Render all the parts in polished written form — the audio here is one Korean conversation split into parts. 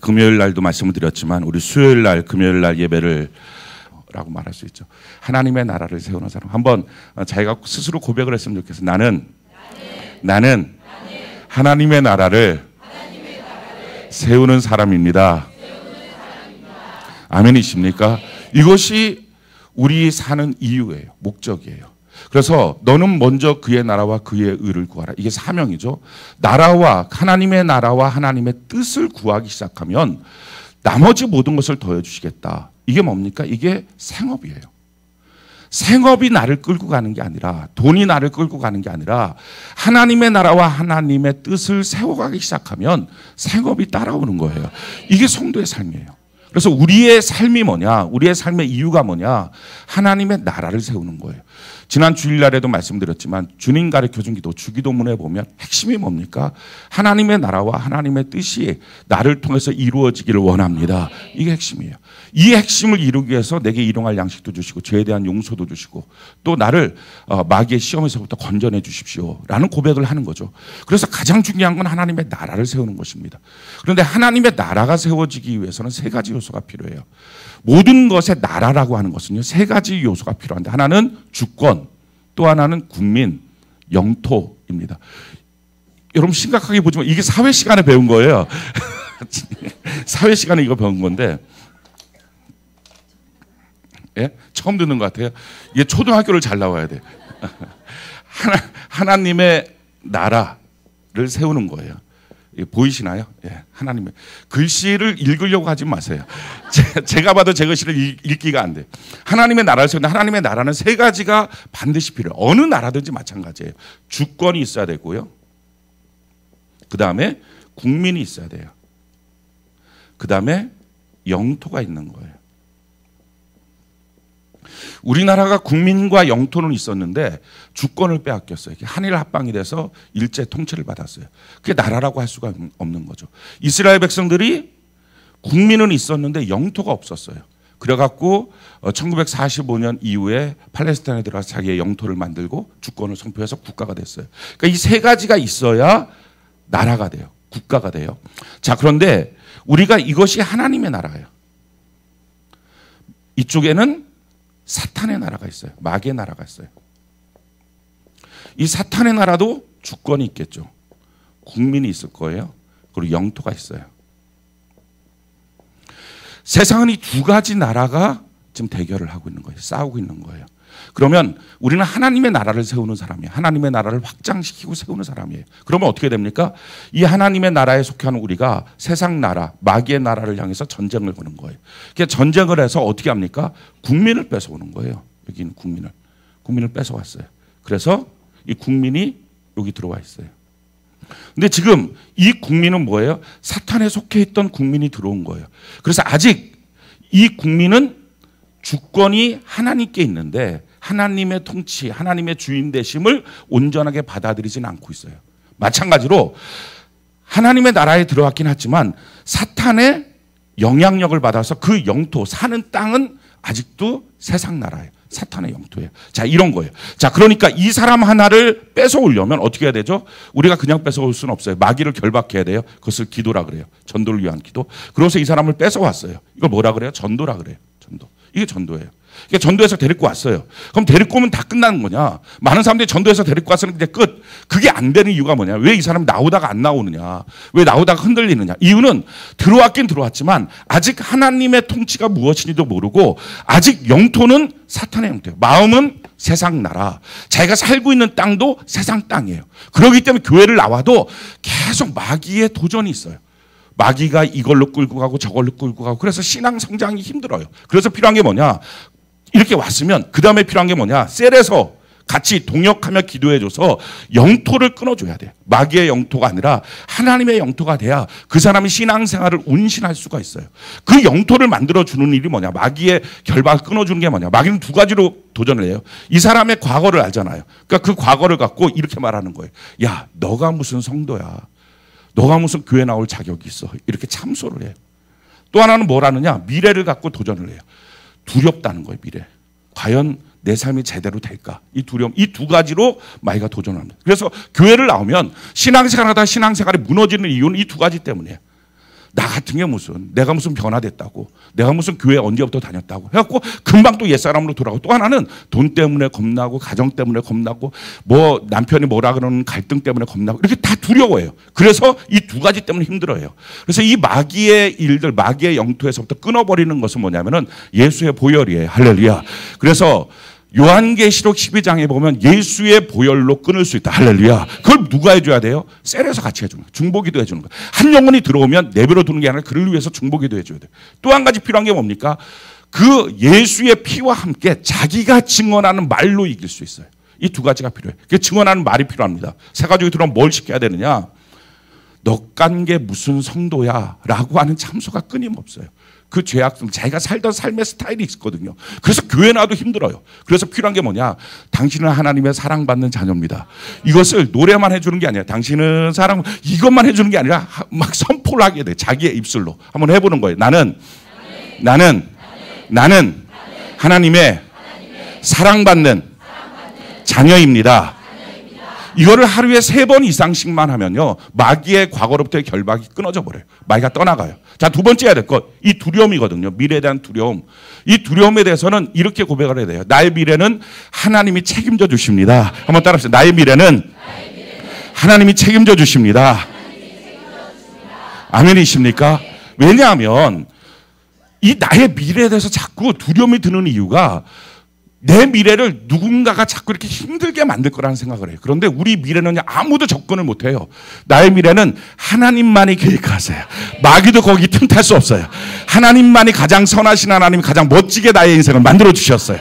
금요일 날도 말씀을 드렸지만 우리 수요일 날 금요일 날 예배를 라고 말할 수 있죠. 하나님의 나라를 세우는 사람. 한번 자기가 스스로 고백을 했으면 좋겠어요. 나는 하나님의 나라를 세우는 사람입니다. 아멘이십니까? 이것이 우리 사는 이유예요. 목적이에요. 그래서 너는 먼저 그의 나라와 그의 의를 구하라. 이게 사명이죠. 하나님의 나라와 하나님의 뜻을 구하기 시작하면 나머지 모든 것을 더해주시겠다. 이게 뭡니까? 이게 생업이에요. 생업이 나를 끌고 가는 게 아니라, 돈이 나를 끌고 가는 게 아니라 하나님의 나라와 하나님의 뜻을 세워가기 시작하면 생업이 따라오는 거예요. 이게 성도의 삶이에요. 그래서 우리의 삶이 뭐냐? 우리의 삶의 이유가 뭐냐? 하나님의 나라를 세우는 거예요. 지난 주일날에도 말씀드렸지만 주님 가르쳐준 기도, 주기도문에 보면 핵심이 뭡니까? 하나님의 나라와 하나님의 뜻이 나를 통해서 이루어지기를 원합니다. 이게 핵심이에요. 이 핵심을 이루기 위해서 내게 일용할 양식도 주시고 죄에 대한 용서도 주시고 또 나를 마귀의 시험에서부터 건져내 주십시오 라는 고백을 하는 거죠. 그래서 가장 중요한 건 하나님의 나라를 세우는 것입니다. 그런데 하나님의 나라가 세워지기 위해서는 세 가지 요소가 필요해요. 모든 것의 나라라고 하는 것은요, 세 가지 요소가 필요한데, 하나는 주권, 또 하나는 국민, 영토입니다. 여러분 심각하게 보지만 이게 사회 시간에 배운 거예요. 사회 시간에 이거 배운 건데, 예? 처음 듣는 것 같아요. 이게 초등학교를 잘 나와야 돼. 하나님의 나라를 세우는 거예요. 보이시나요? 예, 하나님의 글씨를 읽으려고 하지 마세요. 제가 봐도 제 글씨를 읽기가 안 돼. 하나님의 나라를 세우는데, 하나님의 나라는 세 가지가 반드시 필요해요. 어느 나라든지 마찬가지예요. 주권이 있어야 되고요. 그 다음에 국민이 있어야 돼요. 그 다음에 영토가 있는 거예요. 우리나라가 국민과 영토는 있었는데 주권을 빼앗겼어요. 한일 합방이 돼서 일제 통치를 받았어요. 그게 나라라고 할 수가 없는 거죠. 이스라엘 백성들이 국민은 있었는데 영토가 없었어요. 그래갖고 1945년 이후에 팔레스타인에 들어가서 자기의 영토를 만들고 주권을 선포해서 국가가 됐어요. 그러니까 이 세 가지가 있어야 나라가 돼요. 국가가 돼요. 자, 그런데 우리가 이것이 하나님의 나라예요. 이쪽에는 사탄의 나라가 있어요. 마귀의 나라가 있어요. 이 사탄의 나라도 주권이 있겠죠. 국민이 있을 거예요. 그리고 영토가 있어요. 세상은 이 두 가지 나라가 지금 대결을 하고 있는 거예요. 싸우고 있는 거예요. 그러면 우리는 하나님의 나라를 세우는 사람이에요. 하나님의 나라를 확장시키고 세우는 사람이에요. 그러면 어떻게 됩니까? 이 하나님의 나라에 속하는 우리가 세상 나라, 마귀의 나라를 향해서 전쟁을 거는 거예요. 그러니까 전쟁을 해서 어떻게 합니까? 국민을 뺏어오는 거예요. 여기 있는 국민을 뺏어왔어요. 그래서 이 국민이 여기 들어와 있어요. 근데 지금 이 국민은 뭐예요? 사탄에 속해 있던 국민이 들어온 거예요. 그래서 아직 이 국민은 주권이 하나님께 있는데 하나님의 통치, 하나님의 주인 되심을 온전하게 받아들이지는 않고 있어요. 마찬가지로 하나님의 나라에 들어왔긴 하지만 사탄의 영향력을 받아서 그 영토, 사는 땅은 아직도 세상 나라예요. 사탄의 영토예요. 자, 이런 거예요. 자, 그러니까 이 사람 하나를 뺏어오려면 어떻게 해야 되죠? 우리가 그냥 뺏어올 수는 없어요. 마귀를 결박해야 돼요. 그것을 기도라 그래요. 전도를 위한 기도. 그래서 이 사람을 뺏어왔어요. 이걸 뭐라 그래요? 전도라 그래요. 전도. 이게 전도예요. 그러니까 전도해서 데리고 왔어요. 그럼 데리고 오면 다 끝나는 거냐? 많은 사람들이 전도해서 데리고 왔으면 이제 끝. 그게 안 되는 이유가 뭐냐? 왜 이 사람이 나오다가 안 나오느냐? 왜 나오다가 흔들리느냐? 이유는 들어왔긴 들어왔지만 아직 하나님의 통치가 무엇인지도 모르고 아직 영토는 사탄의 영토예요. 마음은 세상 나라. 자기가 살고 있는 땅도 세상 땅이에요. 그렇기 때문에 교회를 나와도 계속 마귀의 도전이 있어요. 마귀가 이걸로 끌고 가고 저걸로 끌고 가고, 그래서 신앙 성장이 힘들어요. 그래서 필요한 게 뭐냐? 이렇게 왔으면 그 다음에 필요한 게 뭐냐? 셀에서 같이 동역하며 기도해줘서 영토를 끊어줘야 돼. 마귀의 영토가 아니라 하나님의 영토가 돼야 그 사람이 신앙생활을 운신할 수가 있어요. 그 영토를 만들어주는 일이 뭐냐? 마귀의 결박을 끊어주는 게 뭐냐? 마귀는 두 가지로 도전을 해요. 이 사람의 과거를 알잖아요. 그러니까 그 과거를 갖고 이렇게 말하는 거예요. 야, 너가 무슨 성도야? 너가 무슨 교회 나올 자격이 있어? 이렇게 참소를 해요. 또 하나는 뭐라느냐? 미래를 갖고 도전을 해요. 두렵다는 거예요, 미래. 과연 내 삶이 제대로 될까? 이 두려움, 이 두 가지로 마귀가 도전합니다. 그래서 교회를 나오면 신앙생활 하다 신앙생활이 무너지는 이유는 이 두 가지 때문이에요. 나 같은 게 무슨, 내가 무슨 변화됐다고, 내가 무슨 교회 언제부터 다녔다고 해갖고 금방 또 옛사람으로 돌아가고, 또 하나는 돈 때문에 겁나고, 가정 때문에 겁나고, 뭐 남편이 뭐라 그러는 갈등 때문에 겁나고, 이렇게 다 두려워해요. 그래서 이 두 가지 때문에 힘들어요. 그래서 이 마귀의 일들, 마귀의 영토에서부터 끊어버리는 것은 뭐냐면은 예수의 보혈이에요. 할렐루야. 그래서 요한계시록 12장에 보면 예수의 보혈로 끊을 수 있다. 할렐루야. 그걸 누가 해줘야 돼요? 셀에서 같이 해주는 거예요. 중보기도 해주는 거예요. 한 영혼이 들어오면 내버려 두는 게 아니라 그를 위해서 중보기도 해줘야 돼요. 또 한 가지 필요한 게 뭡니까? 그 예수의 피와 함께 자기가 증언하는 말로 이길 수 있어요. 이 두 가지가 필요해요. 그 증언하는 말이 필요합니다. 새 가족이 들어오면 뭘 시켜야 되느냐? 너깐 게 무슨 성도야? 라고 하는 참소가 끊임없어요. 그 죄악들, 자기가 살던 삶의 스타일이 있거든요. 그래서 교회 나와도 힘들어요. 그래서 필요한 게 뭐냐? 당신은 하나님의 사랑받는 자녀입니다. 이것을 노래만 해주는 게 아니라, 당신은 사랑, 이것만 해주는 게 아니라 막 선포를 하게 돼. 자기의 입술로 한번 해보는 거예요. 나는 하나님의 사랑받는 자녀입니다. 이거를 하루에 3번 이상씩만 하면요, 마귀의 과거로부터의 결박이 끊어져 버려요. 마귀가 떠나가요. 자, 두 번째 해야 될 것, 이 두려움이거든요. 미래에 대한 두려움. 이 두려움에 대해서는 이렇게 고백을 해야 돼요. 나의 미래는 하나님이 책임져 주십니다. 한번 따라합시다. 나의 미래는 하나님이 책임져 주십니다. 아멘이십니까? 왜냐하면 이 나의 미래에 대해서 자꾸 두려움이 드는 이유가, 내 미래를 누군가가 자꾸 이렇게 힘들게 만들 거라는 생각을 해요. 그런데 우리 미래는 아무도 접근을 못 해요. 나의 미래는 하나님만이 계획하세요. 마귀도 거기 틈탈 수 없어요. 하나님만이 가장 선하신 하나님이 가장 멋지게 나의 인생을 만들어 주셨어요.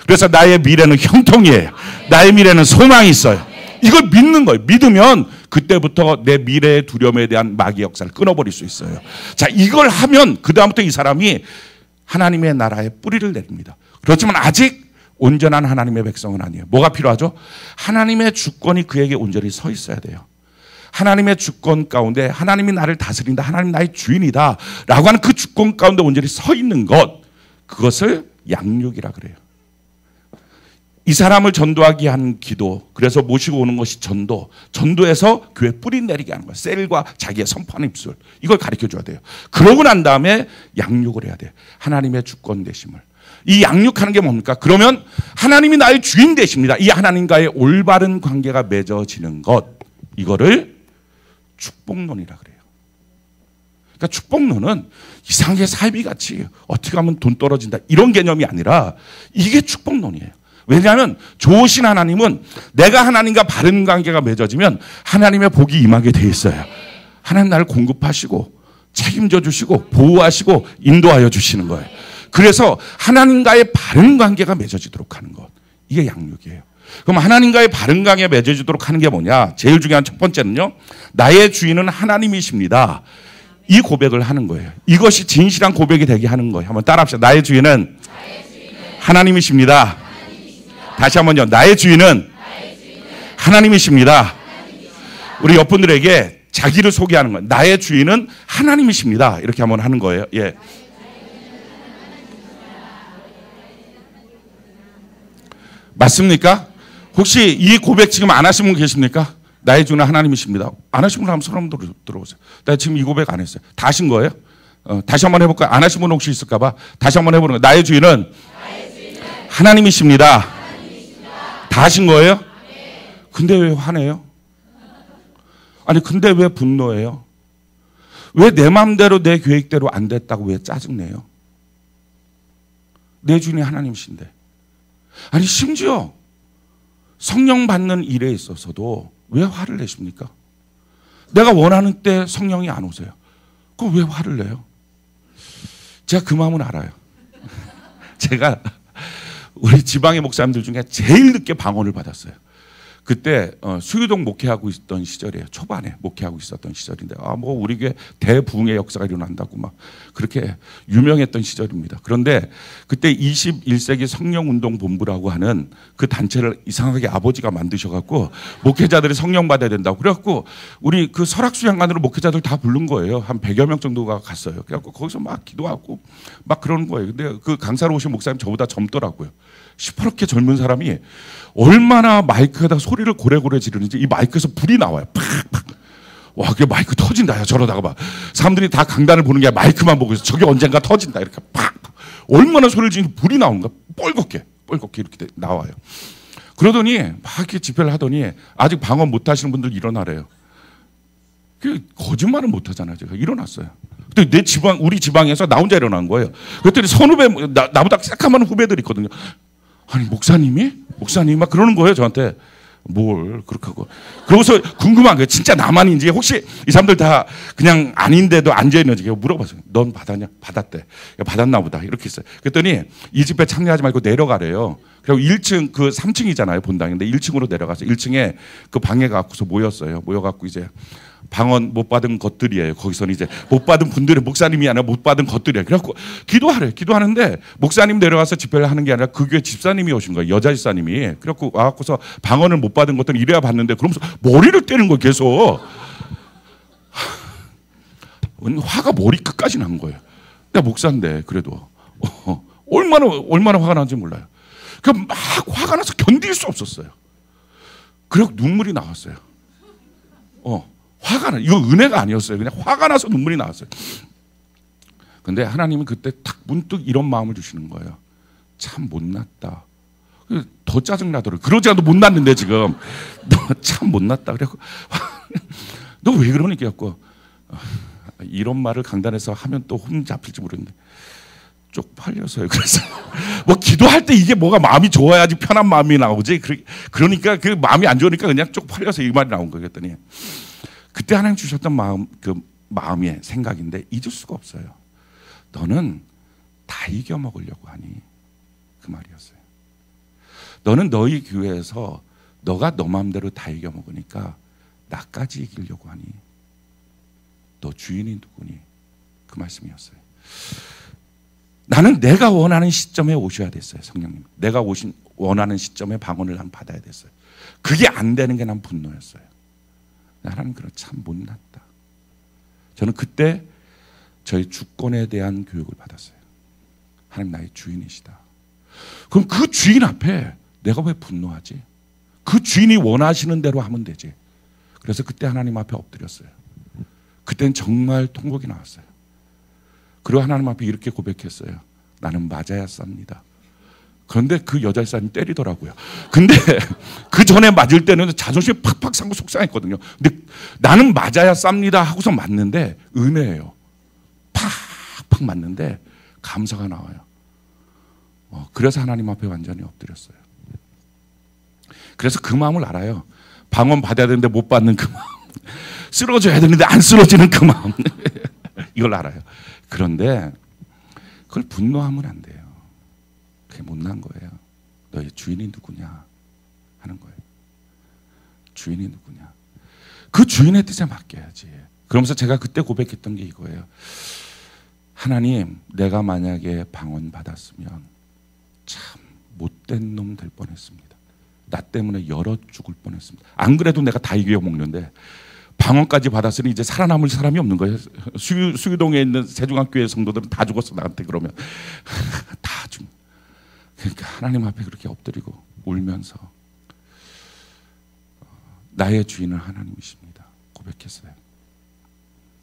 그래서 나의 미래는 형통이에요. 나의 미래는 소망이 있어요. 이걸 믿는 거예요. 믿으면 그때부터 내 미래의 두려움에 대한 마귀 역사를 끊어버릴 수 있어요. 자, 이걸 하면 그다음부터 이 사람이 하나님의 나라에 뿌리를 내립니다. 그렇지만 아직 온전한 하나님의 백성은 아니에요. 뭐가 필요하죠? 하나님의 주권이 그에게 온전히 서 있어야 돼요. 하나님의 주권 가운데 하나님이 나를 다스린다, 하나님 나의 주인이다 라고 하는 그 주권 가운데 온전히 서 있는 것, 그것을 양육이라 그래요. 이 사람을 전도하기 위한 기도, 그래서 모시고 오는 것이 전도에서 교회 뿌리 내리게 하는 거예요. 셀과 자기의 선포하는 입술, 이걸 가르쳐줘야 돼요. 그러고 난 다음에 양육을 해야 돼요. 하나님의 주권 되심을. 이 양육하는 게 뭡니까? 그러면 하나님이 나의 주인 되십니다. 이 하나님과의 올바른 관계가 맺어지는 것, 이거를 축복론이라 그래요. 그러니까 축복론은 이상하게 사이비같이 어떻게 하면 돈 떨어진다 이런 개념이 아니라 이게 축복론이에요. 왜냐하면 좋으신 하나님은 내가 하나님과 바른 관계가 맺어지면 하나님의 복이 임하게 돼 있어요. 하나님 나를 공급하시고 책임져 주시고 보호하시고 인도하여 주시는 거예요. 그래서 하나님과의 바른 관계가 맺어지도록 하는 것, 이게 양육이에요. 그럼 하나님과의 바른 관계가 맺어지도록 하는 게 뭐냐? 제일 중요한 첫 번째는요, 나의 주인은 하나님이십니다. 이 고백을 하는 거예요. 이것이 진실한 고백이 되게 하는 거예요. 한번 따라합시다. 나의 주인은 하나님이십니다. 다시 한번요. 나의 주인은 하나님이십니다. 우리 옆분들에게 자기를 소개하는 거예요. 나의 주인은 하나님이십니다. 이렇게 한번 하는 거예요. 예. 맞습니까? 혹시 이 고백 지금 안 하신 분 계십니까? 나의 주는 하나님이십니다. 안 하신 분 한번 손 한번 들어보세요. 나 지금 이 고백 안 했어요. 다 하신 거예요? 다시 한번 해볼까요? 안 하신 분 혹시 있을까 봐. 다시 한번 해보는 거예요. 나의 주인은 하나님이십니다. 다 하신 거예요? 근데 왜 화내요? 아니 근데 왜 분노해요? 왜 내 마음대로 내 계획대로 안 됐다고 왜 짜증내요? 내 주인이 하나님이신데. 아니 심지어 성령 받는 일에 있어서도 왜 화를 내십니까? 내가 원하는 때 성령이 안 오세요. 그럼 왜 화를 내요? 제가 그 마음은 알아요. 제가 우리 지방의 목사님들 중에 제일 늦게 방언을 받았어요. 그때 수유동 목회하고 있던 시절이에요. 초반에 목회하고 있었던 시절인데, 뭐 우리 교회 대부흥의 역사가 일어난다고 막 그렇게 유명했던 시절입니다. 그런데 그때 21세기 성령운동본부라고 하는 그 단체를 이상하게 아버지가 만드셔갖고 목회자들이 성령 받아야 된다고 그래갖고 우리 그 설악수양관으로 목회자들 다 부른 거예요. 한 100여 명 정도가 갔어요. 그래갖고 거기서 막 기도하고 막 그러는 거예요. 근데 그 강사로 오신 목사님 저보다 젊더라고요. 시퍼렇게 젊은 사람이 얼마나 마이크에다 소리를 고래고래 지르는지 이 마이크에서 불이 나와요. 팍팍. 와, 그게 마이크 터진다. 야, 저러다가 봐. 사람들이 다 강단을 보는 게 아니라 마이크만 보고 있어. 저게 언젠가 터진다. 이렇게 팍. 얼마나 소리를 지르니 불이 나오는가. 뻘겋게 이렇게 나와요. 그러더니 막 이렇게 집회를 하더니 아직 방언 못 하시는 분들 일어나래요. 그 거짓말은 못 하잖아요. 제가 일어났어요. 근데 우리 지방에서 나 혼자 일어난 거예요. 그랬더니 선후배, 나보다 새까만 후배들이 있거든요. 아니, 목사님이 막 그러는 거예요, 저한테. 뭘 그렇게 하고. 그러고서 궁금한 거예요. 진짜 나만인지, 혹시 이 사람들 다 그냥 아닌데도 앉아있는지 물어봤어요. 넌 받았냐? 받았대. 받았나 보다. 이렇게 했어요. 그랬더니 이 집회 참여하지 말고 내려가래요. 그리고 1층, 그 3층이잖아요, 본당인데 1층으로 내려가서 1층에 그 방에 가고서 모였어요. 모여갖고 이제 방언 못 받은 것들이에요. 거기서는 이제 못 받은 분들이 목사님이 아니라 못 받은 것들이에요. 그래갖고 기도하래. 기도하는데 목사님 내려가서 집회를 하는 게 아니라 그 교회 집사님이 오신 거예요. 여자 집사님이. 그래갖고 와갖고서 방언을 못 받은 것들은 이래야 받는데 그러면서 머리를 때리는 거예요. 계속. 화가 머리 끝까지 난 거예요. 내가 목사인데 그래도 얼마나 화가 나는지 몰라요. 그러니까 막 화가 나서 견딜 수 없었어요. 그리고 눈물이 나왔어요. 화가 나. 이거 은혜가 아니었어요. 그냥 화가 나서 눈물이 나왔어요. 근데 하나님은 그때 딱 문득 이런 마음을 주시는 거예요. 참 못났다. 더 짜증나더라고요. 그러지 않아도 못났는데 지금. 너 참 못났다. 그래갖고 너 왜 그러니? 그래갖고 이런 말을 강단에서 하면 또 혼 잡힐지 모르는데 쪽팔려서요. 그래서 뭐 기도할 때 이게 뭐가 마음이 좋아야지 편한 마음이 나오지. 그러니까 그 마음이 안 좋으니까 그냥 쪽팔려서 이 말이 나온 거였더니 그때 하나님 주셨던 마음, 그 마음의 생각인데 잊을 수가 없어요. 너는 다 이겨먹으려고 하니, 그 말이었어요. 너는 너희 교회에서 너가 너 마음대로 다 이겨먹으니까 나까지 이기려고 하니 너 주인이 누구니? 그 말씀이었어요. 나는 내가 원하는 시점에 오셔야 됐어요. 성령님. 내가 원하는 시점에 방언을 난 받아야 됐어요. 그게 안 되는 게 난 분노였어요. 하나님, 그런 참 못났다. 저는 그때 저희 주권에 대한 교육을 받았어요. 하나님 나의 주인이시다. 그럼 그 주인 앞에 내가 왜 분노하지? 그 주인이 원하시는 대로 하면 되지. 그래서 그때 하나님 앞에 엎드렸어요. 그때는 정말 통곡이 나왔어요. 그리고 하나님 앞에 이렇게 고백했어요. 나는 맞아야 쌉니다. 그런데 그 여자 집사님이 때리더라고요. 근데 그 전에 맞을 때는 자존심이 팍팍 상고 속상했거든요. 근데 나는 맞아야 쌉니다 하고서 맞는데 은혜예요. 팍팍 맞는데 감사가 나와요. 그래서 하나님 앞에 완전히 엎드렸어요. 그래서 그 마음을 알아요. 방언 받아야 되는데 못 받는 그 마음. 쓰러져야 되는데 안 쓰러지는 그 마음. 이걸 알아요. 그런데 그걸 분노하면 안 돼요. 그게 못난 거예요. 너의 주인이 누구냐 하는 거예요. 주인이 누구냐. 그 주인의 뜻에 맡겨야지. 그러면서 제가 그때 고백했던 게 이거예요. 하나님, 내가 만약에 방언 받았으면 참 못된 놈 될 뻔했습니다. 나 때문에 열어 죽을 뻔했습니다. 안 그래도 내가 다 이겨먹는데 방언까지 받았으니 이제 살아남을 사람이 없는 거예요. 수유동에 있는 세중학교의 성도들은 다 죽었어. 나한테 그러면 다 죽. 그러니까 하나님 앞에 그렇게 엎드리고 울면서 나의 주인은 하나님이십니다. 고백했어요.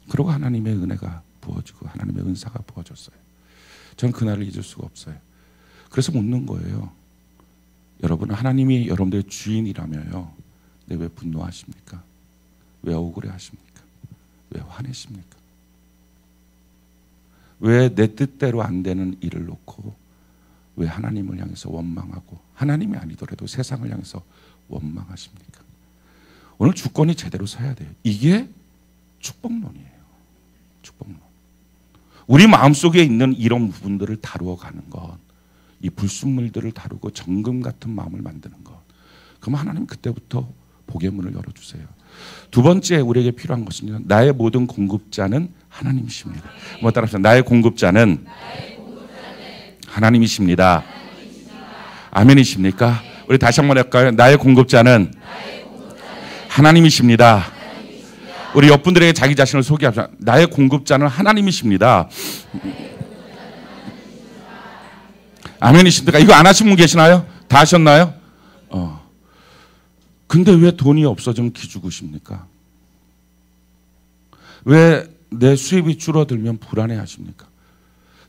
그러고 하나님의 은혜가 부어지고 하나님의 은사가 부어졌어요. 저는 그날을 잊을 수가 없어요. 그래서 묻는 거예요. 여러분, 하나님이 여러분들의 주인이라며요. 근데 왜 분노하십니까? 왜 억울해하십니까? 왜 화내십니까? 왜 내 뜻대로 안 되는 일을 놓고 왜 하나님을 향해서 원망하고 하나님이 아니더라도 세상을 향해서 원망하십니까? 오늘 주권이 제대로 서야 돼요. 이게 축복론이에요. 축복론. 우리 마음속에 있는 이런 부분들을 다루어 가는 것, 이 불순물들을 다루고 정금 같은 마음을 만드는 것. 그럼 하나님 그때부터 복의 문을 열어주세요. 두 번째 우리에게 필요한 것은요. 나의 모든 공급자는 하나님이십니다. 뭐 따라서 나의 공급자는 하나님이십니다. 아멘이십니까? 우리 다시 한번 할까요? 나의 공급자는 하나님이십니다. 우리 옆분들에게 자기 자신을 소개합시다. 나의 공급자는 하나님이십니다. 아멘이십니까? 이거 안 하신 분 계시나요? 다 하셨나요? 근데 왜 돈이 없어지면 기죽으십니까? 왜 내 수입이 줄어들면 불안해하십니까?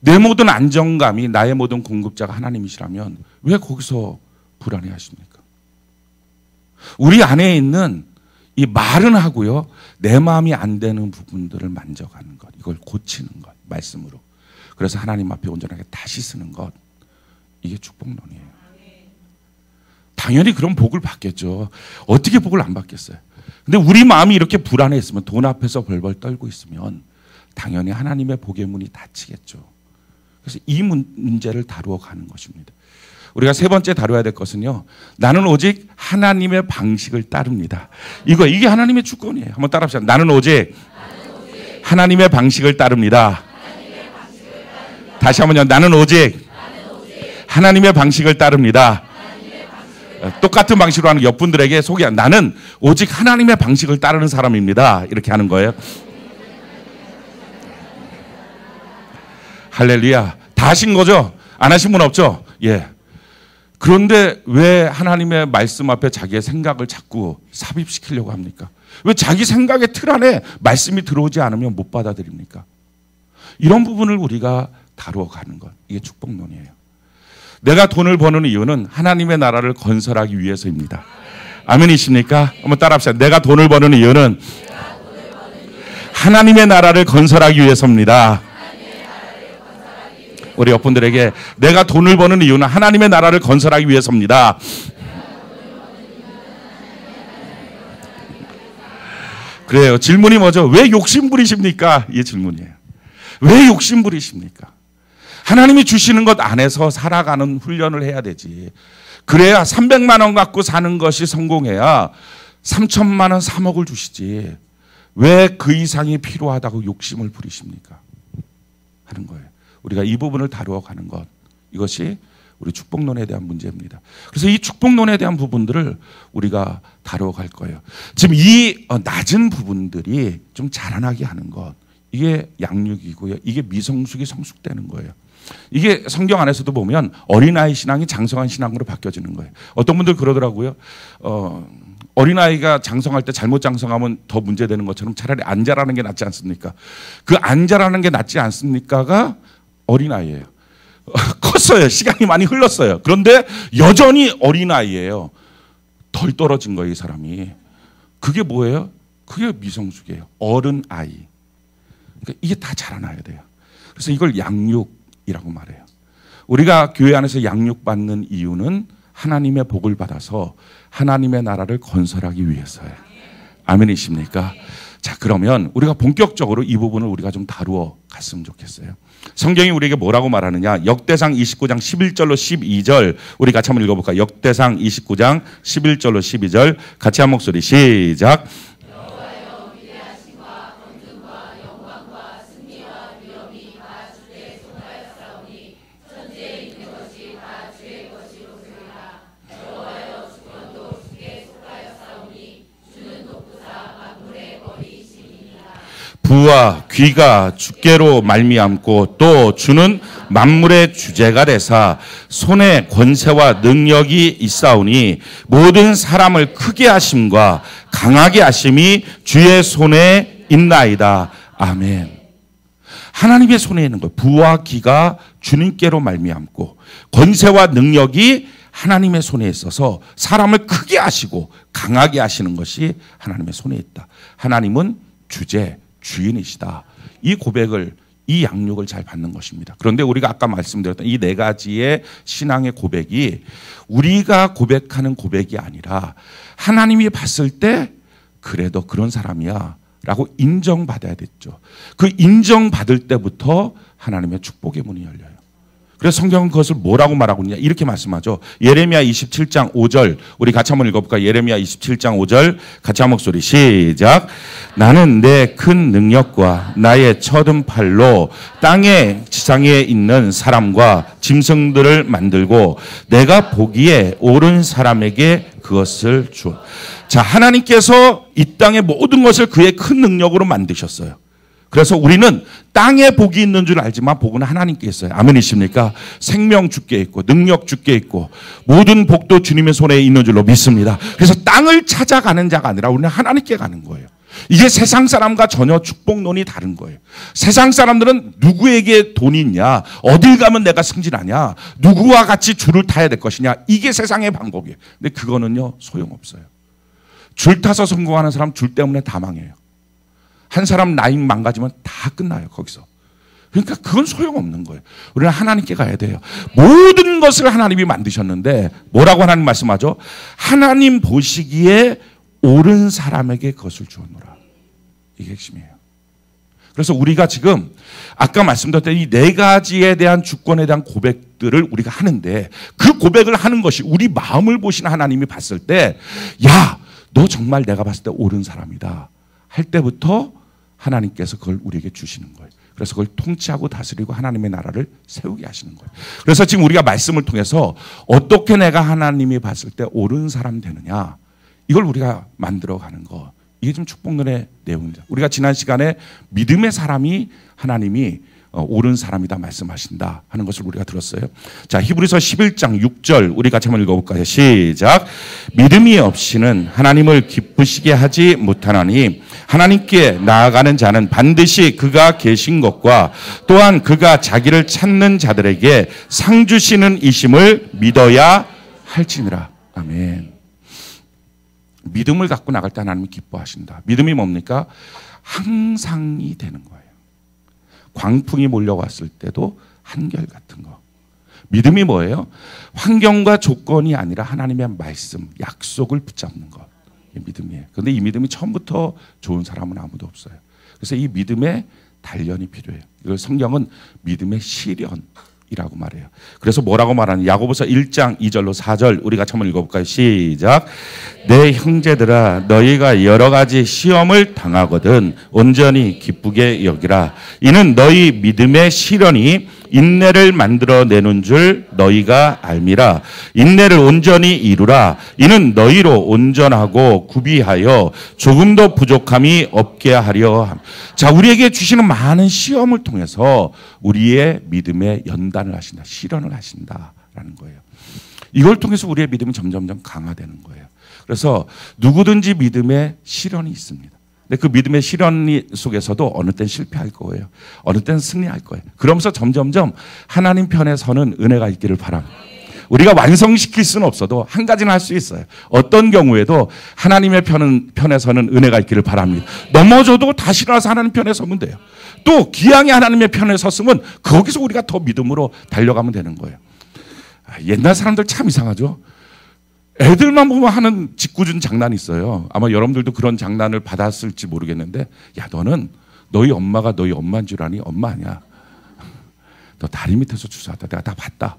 내 모든 안정감이 나의 모든 공급자가 하나님이시라면 왜 거기서 불안해하십니까? 우리 안에 있는 이 말은 하고요, 내 마음이 안 되는 부분들을 만져가는 것, 이걸 고치는 것, 말씀으로. 그래서 하나님 앞에 온전하게 다시 쓰는 것, 이게 축복론이에요. 당연히 그런 복을 받겠죠. 어떻게 복을 안 받겠어요? 근데 우리 마음이 이렇게 불안해 있으면, 돈 앞에서 벌벌 떨고 있으면 당연히 하나님의 복의 문이 닫히겠죠. 그래서 이 문제를 다루어 가는 것입니다. 우리가 세 번째 다뤄야 될 것은요, 나는 오직 하나님의 방식을 따릅니다. 이게 하나님의 주권이에요. 한번 따라합시다. 나는 오직 하나님의 방식을 따릅니다. 다시 한번요. 나는 오직 하나님의 방식을 따릅니다. 똑같은 방식으로 하는 옆분들에게 나는 오직 하나님의 방식을 따르는 사람입니다. 이렇게 하는 거예요. 할렐루야. 다 하신 거죠? 안 하신 분 없죠? 예. 그런데 왜 하나님의 말씀 앞에 자기의 생각을 자꾸 삽입시키려고 합니까? 왜 자기 생각의 틀 안에 말씀이 들어오지 않으면 못 받아들입니까? 이런 부분을 우리가 다루어 가는 것, 이게 축복론이에요. 내가 돈을 버는 이유는 하나님의 나라를 건설하기 위해서입니다. 아멘이십니까? 한번 따라합시다. 내가 돈을 버는 이유는 하나님의 나라를 건설하기 위해서입니다. 우리 옆분들에게 내가 돈을 버는 이유는 하나님의 나라를 건설하기 위해서입니다. 그래요. 질문이 뭐죠? 왜 욕심부리십니까? 이 질문이에요. 왜 욕심부리십니까? 하나님이 주시는 것 안에서 살아가는 훈련을 해야 되지. 그래야 300만 원 갖고 사는 것이 성공해야 3천만 원 3억을 주시지. 왜 그 이상이 필요하다고 욕심을 부리십니까? 하는 거예요. 우리가 이 부분을 다루어 가는 것, 이것이 우리 축복론에 대한 문제입니다. 그래서 이 축복론에 대한 부분들을 우리가 다루어 갈 거예요. 지금 이 낮은 부분들이 좀 자라나게 하는 것, 이게 양육이고요. 이게 미성숙이 성숙되는 거예요. 이게 성경 안에서도 보면 어린아이 신앙이 장성한 신앙으로 바뀌어지는 거예요. 어떤 분들 그러더라고요. 어린아이가 장성할 때 잘못 장성하면 더 문제되는 것처럼 차라리 안 자라는 게 낫지 않습니까? 그 안 자라는 게 낫지 않습니까가 어린아이예요. 컸어요. 시간이 많이 흘렀어요. 그런데 여전히 어린아이예요. 덜 떨어진 거예요, 이 사람이. 그게 뭐예요? 그게 미성숙이에요. 어른아이. 그러니까 이게 다 자라나야 돼요. 그래서 이걸 양육이라고 말해요. 우리가 교회 안에서 양육받는 이유는 하나님의 복을 받아서 하나님의 나라를 건설하기 위해서예요. 아멘이십니까? 자, 그러면 우리가 본격적으로 이 부분을 우리가 좀 다루어 갔으면 좋겠어요. 성경이 우리에게 뭐라고 말하느냐? 역대상 29장 11절로 12절 우리 같이 한번 읽어볼까요? 역대상 29장 11절로 12절 같이 한 목소리 시작. 부와 귀가 주께로 말미암고 또 주는 만물의 주제가 되사 손에 권세와 능력이 있사오니 모든 사람을 크게 하심과 강하게 하심이 주의 손에 있나이다. 아멘. 하나님의 손에 있는 거예요. 부와 귀가 주님께로 말미암고 권세와 능력이 하나님의 손에 있어서 사람을 크게 하시고 강하게 하시는 것이 하나님의 손에 있다. 하나님은 주인이시다. 이 고백을, 이 양육을 잘 받는 것입니다. 그런데 우리가 아까 말씀드렸던 이 네 가지의 신앙의 고백이 우리가 고백하는 고백이 아니라 하나님이 봤을 때 그래도 그런 사람이야 라고 인정받아야 됐죠. 그 인정받을 때부터 하나님의 축복의 문이 열려요. 그래서 성경은 그것을 뭐라고 말하고 있냐 이렇게 말씀하죠. 예레미야 27장 5절 우리 같이 한번 읽어볼까요? 예레미야 27장 5절 같이 한 목소리 시작. 나는 내 큰 능력과 나의 쳐든 팔로 땅의 지상에 있는 사람과 짐승들을 만들고 내가 보기에 옳은 사람에게 그것을 주어. 자, 하나님께서 이 땅의 모든 것을 그의 큰 능력으로 만드셨어요. 그래서 우리는 땅에 복이 있는 줄 알지만 복은 하나님께 있어요. 아멘이십니까? 생명 주께 있고 능력 주께 있고 모든 복도 주님의 손에 있는 줄로 믿습니다. 그래서 땅을 찾아가는 자가 아니라 우리는 하나님께 가는 거예요. 이게 세상 사람과 전혀 축복론이 다른 거예요. 세상 사람들은 누구에게 돈이 있냐, 어딜 가면 내가 승진하냐, 누구와 같이 줄을 타야 될 것이냐, 이게 세상의 방법이에요. 근데 그거는요 소용없어요. 줄 타서 성공하는 사람 줄 때문에 다 망해요. 한 사람 라인 망가지면 다 끝나요 거기서. 그러니까 그건 소용없는 거예요. 우리는 하나님께 가야 돼요. 모든 것을 하나님이 만드셨는데 뭐라고 하나님 말씀하죠? 하나님 보시기에 옳은 사람에게 그것을 주었노라. 이게 핵심이에요. 그래서 우리가 지금 아까 말씀드렸던 이 네 가지에 대한 주권에 대한 고백들을 우리가 하는데 그 고백을 하는 것이 우리 마음을 보시는 하나님이 봤을 때 야, 너 정말 내가 봤을 때 옳은 사람이다 할 때부터 하나님께서 그걸 우리에게 주시는 거예요. 그래서 그걸 통치하고 다스리고 하나님의 나라를 세우게 하시는 거예요. 그래서 지금 우리가 말씀을 통해서 어떻게 내가 하나님이 봤을 때 옳은 사람 되느냐 이걸 우리가 만들어가는 거. 이게 좀 축복론의 내용입니다. 우리가 지난 시간에 믿음의 사람이 하나님이 옳은 사람이다 말씀하신다 하는 것을 우리가 들었어요. 자, 히브리서 11장 6절 우리 같이 한번 읽어볼까요? 시작. 믿음이 없이는 하나님을 기쁘시게 하지 못하나니 하나님께 나아가는 자는 반드시 그가 계신 것과 또한 그가 자기를 찾는 자들에게 상 주시는 이심을 믿어야 할지니라. 아멘. 믿음을 갖고 나갈 때 하나님이 기뻐하신다. 믿음이 뭡니까? 항상이 되는 거예요. 광풍이 몰려왔을 때도 한결같은 거. 믿음이 뭐예요? 환경과 조건이 아니라 하나님의 말씀, 약속을 붙잡는 것. 이게 믿음이에요. 그런데 이 믿음이 처음부터 좋은 사람은 아무도 없어요. 그래서 이 믿음의 단련이 필요해요. 이걸 성경은 믿음의 시련이라고 말해요. 그래서 뭐라고 말하는 야고보서 1장 2절로 4절 우리 같이 한번 읽어볼까요? 시작. 내 형제들아 너희가 여러 가지 시험을 당하거든 온전히 기쁘게 여기라. 이는 너희 믿음의 시련이 인내를 만들어내는 줄 너희가 알미라. 인내를 온전히 이루라. 이는 너희로 온전하고 구비하여 조금도 부족함이 없게 하려 함. 자, 우리에게 주시는 많은 시험을 통해서 우리의 믿음에 연단을 하신다. 시련을 하신다라는 거예요. 이걸 통해서 우리의 믿음이 점점점 강화되는 거예요. 그래서 누구든지 믿음에 시련이 있습니다. 근데 그 믿음의 시련 속에서도 어느 땐 실패할 거예요. 어느 땐 승리할 거예요. 그러면서 점점점 하나님 편에 서는 은혜가 있기를 바랍니다. 우리가 완성시킬 수는 없어도 한 가지는 할 수 있어요. 어떤 경우에도 하나님의 편에 서는 은혜가 있기를 바랍니다. 넘어져도 다시 일어나서 하나님 편에 서면 돼요. 또 기왕에 하나님의 편에 섰으면 거기서 우리가 더 믿음으로 달려가면 되는 거예요. 옛날 사람들 참 이상하죠. 애들만 보면 하는 짓궂은 장난이 있어요. 아마 여러분들도 그런 장난을 받았을지 모르겠는데 야, 너는 너희 엄마가 너희 엄마인 줄 아니? 엄마 아니야. 너 다리 밑에서 주워왔다. 내가 다 봤다.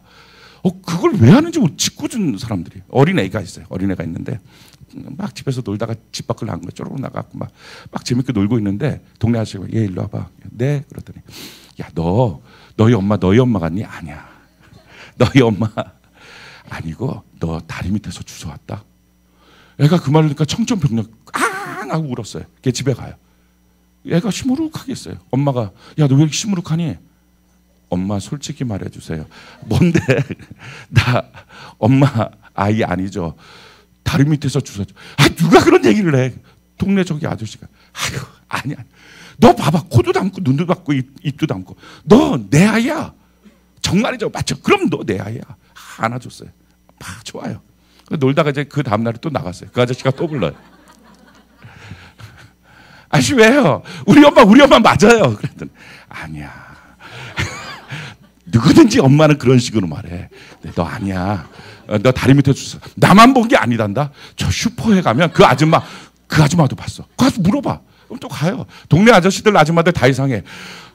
그걸 왜 하는지 짓궂은 사람들이. 어린애가 있어요. 어린애가 있는데 막 집에서 놀다가 집 밖을 나간 거예요. 쪼르륵 나가고 막 재밌게 놀고 있는데 동네 아저씨가 얘 일로 와봐. 네. 그러더니 야, 너희 엄마 같니? 아니야. 너희 엄마 아니고 너 다리 밑에서 주워왔다. 애가 그 말을 듣니까 청천벽력 앙 하고 울었어요. 걔 집에 가요. 애가 시무룩하겠어요. 엄마가 야, 너 왜 이렇게 시무룩하니? 엄마 솔직히 말해주세요. 뭔데? 나 엄마 아이 아니죠. 다리 밑에서 주워줘. 누가 그런 얘기를 해? 동네 저기 아저씨가 아유 아니야. 너 봐봐. 코도 담고 눈도 감고 입도 담고. 너 내 아이야. 정말이죠. 맞죠? 그럼 너 내 아이야. 안아줬어요. 좋아요. 놀다가 이제 그 다음날에 또 나갔어요. 그 아저씨가 또 불러요. 아저씨 왜요? 우리 엄마 맞아요. 그랬더니 아니야. 누구든지 엄마는 그런 식으로 말해. 너 아니야. 너 다리 밑에 주워. 나만 본 게 아니단다. 저 슈퍼에 가면 그 아줌마도 봤어. 가서 물어봐. 그럼 또 가요. 동네 아저씨들 아줌마들 다 이상해.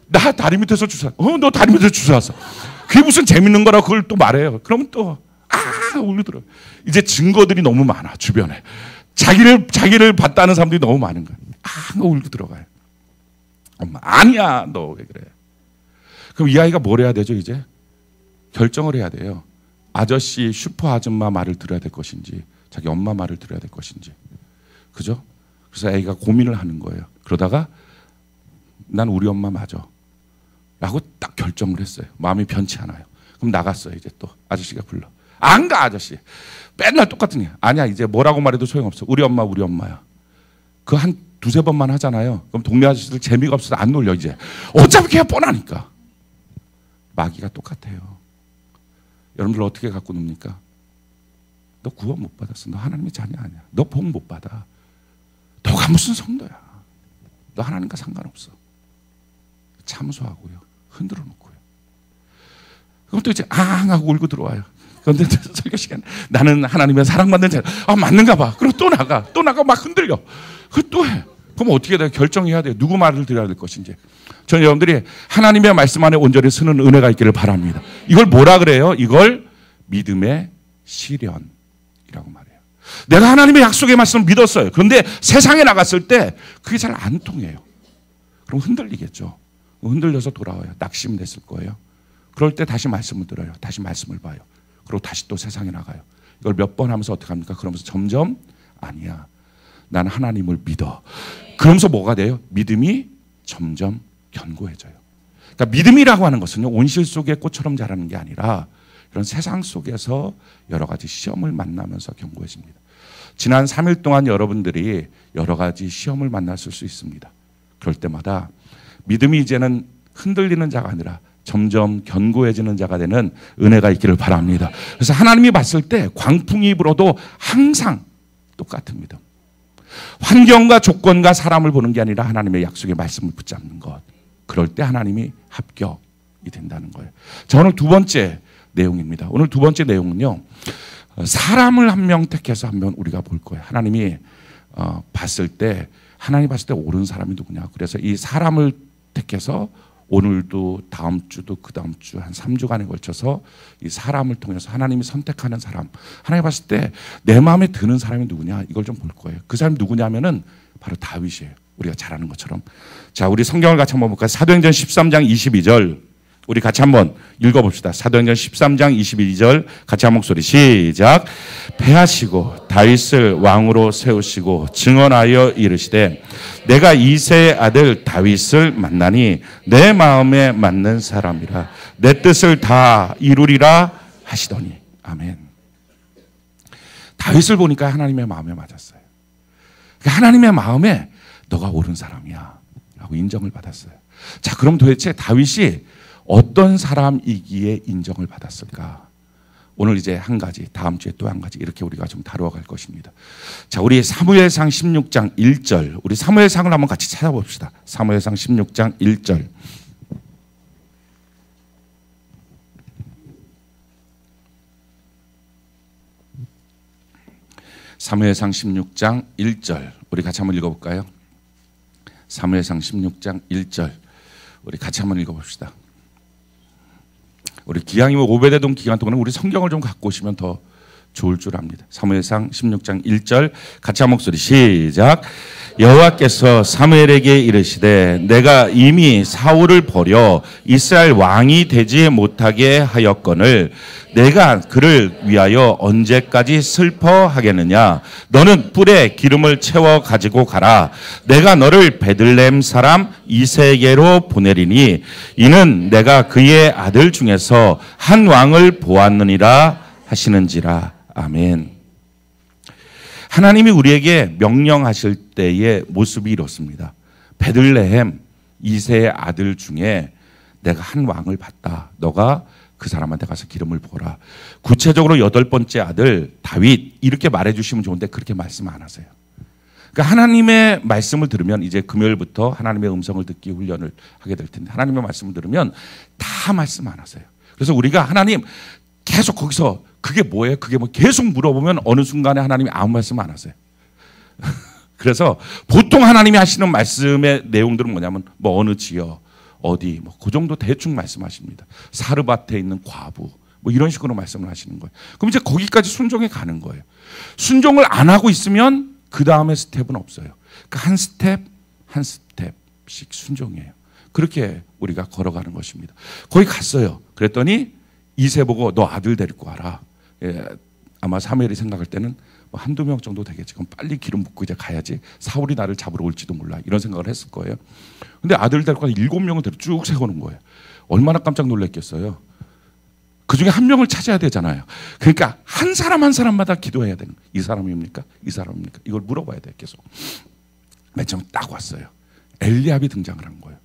나 다리 밑에서 주워. 너 다리 밑에서 주워왔어. 그게 무슨 재밌는 거라고 그걸 또 말해요. 그러면 또 울더라고요. 이제 증거들이 너무 많아 주변에. 자기를 봤다는 사람들이 너무 많은 거야. 울고 들어가요. 엄마 아니야. 너 왜 그래? 그럼 이 아이가 뭘 해야 되죠? 이제 결정을 해야 돼요. 아저씨 슈퍼 아줌마 말을 들어야 될 것인지 자기 엄마 말을 들어야 될 것인지. 그죠? 그래서 애가 고민을 하는 거예요. 그러다가 난 우리 엄마 맞아 라고 딱 결정을 했어요. 마음이 변치 않아요. 그럼 나갔어요. 이제 또 아저씨가 불러. 안 가 아저씨. 맨날 똑같은 일. 아니야 이제 뭐라고 말해도 소용없어. 우리 엄마야. 그 한 두세 번만 하잖아요. 그럼 동네 아저씨들 재미가 없어서 안 놀려 이제. 어차피 그냥 뻔하니까. 마귀가 똑같아요. 여러분들 어떻게 갖고 놉니까? 너 구원 못 받았어. 너 하나님의 자녀 아니야. 너 복 못 받아. 너가 무슨 성도야. 너 하나님과 상관없어. 참소하고요. 흔들어 놓고요. 그럼 또 이제 앙 하고 울고 들어와요. 그런데 설교 시간 나는 하나님의 사랑받는 자녀. 아 맞는가 봐. 그리고 또 나가 막 흔들려. 그 또 해. 그럼 어떻게 돼요? 결정해야 돼요. 누구 말을 들어야 될 것인지. 저는 여러분들이 하나님의 말씀 안에 온전히 서는 은혜가 있기를 바랍니다. 이걸 뭐라 그래요? 이걸 믿음의 시련이라고 말해요. 내가 하나님의 약속의 말씀을 믿었어요. 그런데 세상에 나갔을 때 그게 잘 안 통해요. 그럼 흔들리겠죠. 흔들려서 돌아와요. 낙심됐을 거예요. 그럴 때 다시 말씀을 들어요. 다시 말씀을 봐요. 그리고 다시 또 세상에 나가요. 이걸 몇 번 하면서 어떻게 합니까? 그러면서 점점 아니야. 난 하나님을 믿어. 그러면서 뭐가 돼요? 믿음이 점점 견고해져요. 그러니까 믿음이라고 하는 것은요, 온실 속의 꽃처럼 자라는 게 아니라 이런 세상 속에서 여러 가지 시험을 만나면서 견고해집니다. 지난 3일 동안 여러분들이 여러 가지 시험을 만났을 수 있습니다. 그럴 때마다 믿음이 이제는 흔들리는 자가 아니라 점점 견고해지는 자가 되는 은혜가 있기를 바랍니다. 그래서 하나님이 봤을 때 광풍이 불어도 항상 똑같은 믿음. 환경과 조건과 사람을 보는 게 아니라 하나님의 약속의 말씀을 붙잡는 것. 그럴 때 하나님이 합격이 된다는 거예요. 자, 오늘 두 번째 내용입니다. 오늘 두 번째 내용은요, 사람을 한 명 택해서 한번 우리가 볼 거예요. 하나님이 봤을 때 옳은 사람이 누구냐. 그래서 이 사람을 택해서 오늘도 다음 주도 그 다음 주 한 3주간에 걸쳐서 이 사람을 통해서 하나님이 선택하는 사람, 하나님 봤을 때 내 마음에 드는 사람이 누구냐, 이걸 좀 볼 거예요. 그 사람이 누구냐면은 바로 다윗이에요. 우리가 잘 아는 것처럼. 자, 우리 성경을 같이 한번 볼까요? 사도행전 13장 22절 우리 같이 한번 읽어봅시다. 사도행전 13장 22절 같이 한 목소리 시작. 패하시고 다윗을 왕으로 세우시고 증언하여 이르시되 내가 이새의 아들 다윗을 만나니 내 마음에 맞는 사람이라 내 뜻을 다 이루리라 하시더니. 아멘. 다윗을 보니까 하나님의 마음에 맞았어요. 하나님의 마음에 너가 옳은 사람이야 라고 인정을 받았어요. 자, 그럼 도대체 다윗이 어떤 사람이기에 인정을 받았을까? 오늘 이제 한 가지, 다음 주에 또 한 가지 이렇게 우리가 좀 다뤄갈 것입니다. 자, 우리 사무엘상 16장 1절, 우리 사무엘상을 한번 같이 찾아봅시다. 사무엘상 16장 1절. 사무엘상 16장 1절 우리 같이 한번 읽어볼까요? 사무엘상 16장 1절 우리 같이 한번 읽어봅시다. 우리 기왕이면 오베데돔 기간 동안은 우리 성경을 좀 갖고 오시면 더 좋을 줄 압니다. 사무엘상 16장 1절 같이 한 목소리 시작. 여호와께서 사무엘에게 이르시되 내가 이미 사울을 버려 이스라엘 왕이 되지 못하게 하였거늘 내가 그를 위하여 언제까지 슬퍼하겠느냐. 너는 뿔에 기름을 채워 가지고 가라. 내가 너를 베들레헴 사람 이새에게로 보내리니 이는 내가 그의 아들 중에서 한 왕을 보았느니라 하시는지라. 아멘. 하나님이 우리에게 명령하실 때의 모습이 이렇습니다. 베들레헴 이새의 아들 중에 내가 한 왕을 봤다. 너가 그 사람한테 가서 기름을 부어라. 구체적으로 8번째 아들 다윗 이렇게 말해주시면 좋은데 그렇게 말씀 안 하세요. 그러니까 하나님의 말씀을 들으면 이제 금요일부터 하나님의 음성을 듣기 훈련을 하게 될 텐데 하나님의 말씀을 들으면 다 말씀 안 하세요. 그래서 우리가 하나님 계속 거기서 그게 뭐예요? 그게 뭐 계속 물어보면 어느 순간에 하나님이 아무 말씀 안 하세요. 그래서 보통 하나님이 하시는 말씀의 내용들은 뭐냐면 뭐 어느 지역 어디 뭐 그 정도 대충 말씀하십니다. 사르밧에 있는 과부 뭐 이런 식으로 말씀을 하시는 거예요. 그럼 이제 거기까지 순종해 가는 거예요. 순종을 안 하고 있으면 그 다음에 스텝은 없어요. 그러니까 한 스텝 한 스텝씩 순종해요. 그렇게 우리가 걸어가는 것입니다. 거기 갔어요. 그랬더니 이새 보고 너 아들 데리고 와라. 예, 아마 사무엘이 생각할 때는 뭐 한두 명 정도 되겠지. 그럼 빨리 기름 붓고 이제 가야지. 사울이 나를 잡으러 올지도 몰라. 이런 생각을 했을 거예요. 근데 아들 데리고 가서 7명을 데리고 쭉 세우는 거예요. 얼마나 깜짝 놀랐겠어요. 그 중에 한 명을 찾아야 되잖아요. 그러니까 한 사람 한 사람마다 기도해야 되는 거예요. 이 사람입니까? 이 사람입니까? 이걸 물어봐야 돼요. 계속. 맨 처음 딱 왔어요. 엘리압이 등장을 한 거예요.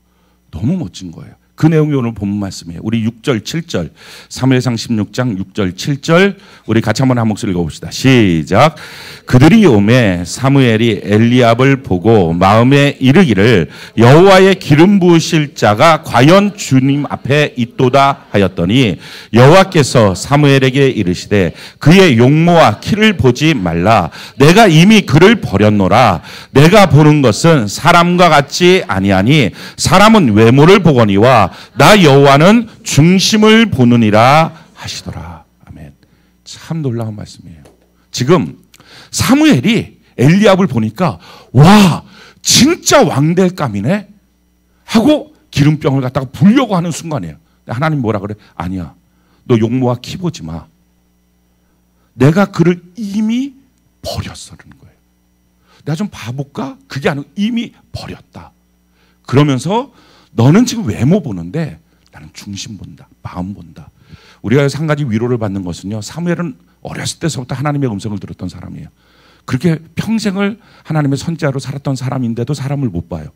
너무 멋진 거예요. 그 내용이 오늘 본문 말씀이에요. 우리 6절, 7절, 사무엘상 16장 6절, 7절 우리 같이 한번 한 목소리 읽어봅시다. 시작. 그들이 오매 사무엘이 엘리압을 보고 마음에 이르기를 여호와의 기름 부으실 자가 과연 주님 앞에 있도다 하였더니 여호와께서 사무엘에게 이르시되 그의 용모와 키를 보지 말라. 내가 이미 그를 버렸노라. 내가 보는 것은 사람과 같지 아니하니 사람은 외모를 보거니와 나 여호와는 중심을 보느니라 하시더라. 아멘. 참 놀라운 말씀이에요. 지금 사무엘이 엘리압을 보니까 와 진짜 왕될 감이네 하고 기름병을 갖다가 부려고 하는 순간이에요. 하나님 뭐라 그래? 아니야. 너 용모와 키 보지 마. 내가 그를 이미 버렸어라는 거예요. 내가 좀 봐볼까? 그게 아니고 이미 버렸다. 그러면서 너는 지금 외모 보는데 나는 중심 본다. 마음 본다. 우리가 한 가지 위로를 받는 것은요. 사무엘은 어렸을 때서부터 하나님의 음성을 들었던 사람이에요. 그렇게 평생을 하나님의 선지자로 살았던 사람인데도 사람을 못 봐요.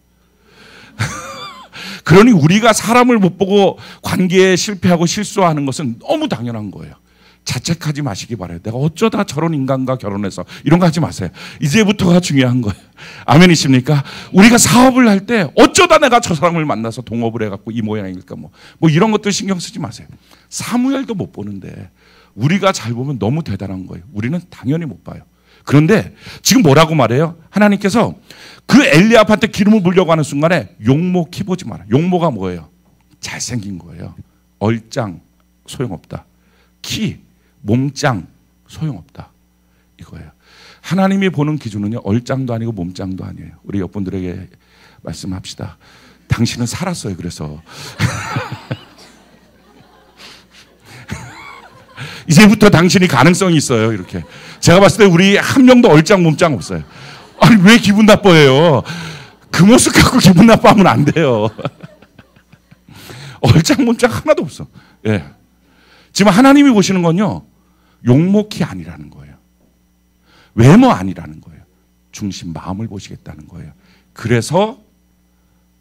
그러니 우리가 사람을 못 보고 관계에 실패하고 실수하는 것은 너무 당연한 거예요. 자책하지 마시기 바라요. 내가 어쩌다 저런 인간과 결혼해서 이런 거 하지 마세요. 이제부터가 중요한 거예요. 아멘이십니까? 우리가 사업을 할 때 어쩌다 내가 저 사람을 만나서 동업을 해갖고 이 모양일까 뭐 이런 것들 신경 쓰지 마세요. 사무엘도 못 보는데 우리가 잘 보면 너무 대단한 거예요. 우리는 당연히 못 봐요. 그런데 지금 뭐라고 말해요? 하나님께서 그 엘리압한테 기름을 부으려고 하는 순간에 용모 키 보지 마라. 용모가 뭐예요? 잘생긴 거예요. 얼짱 소용없다. 키 몸짱 소용없다. 이거예요. 하나님이 보는 기준은요. 얼짱도 아니고 몸짱도 아니에요. 우리 옆분들에게 말씀합시다. 당신은 살았어요. 그래서 이제부터 당신이 가능성이 있어요. 이렇게 제가 봤을 때 우리 한 명도 얼짱 몸짱 없어요. 아니 왜 기분 나빠해요? 그 모습 갖고 기분 나빠하면 안 돼요. 얼짱 몸짱 하나도 없어. 예. 지금 하나님이 보시는 건요. 용모키 아니라는 거예요. 외모 아니라는 거예요. 중심 마음을 보시겠다는 거예요. 그래서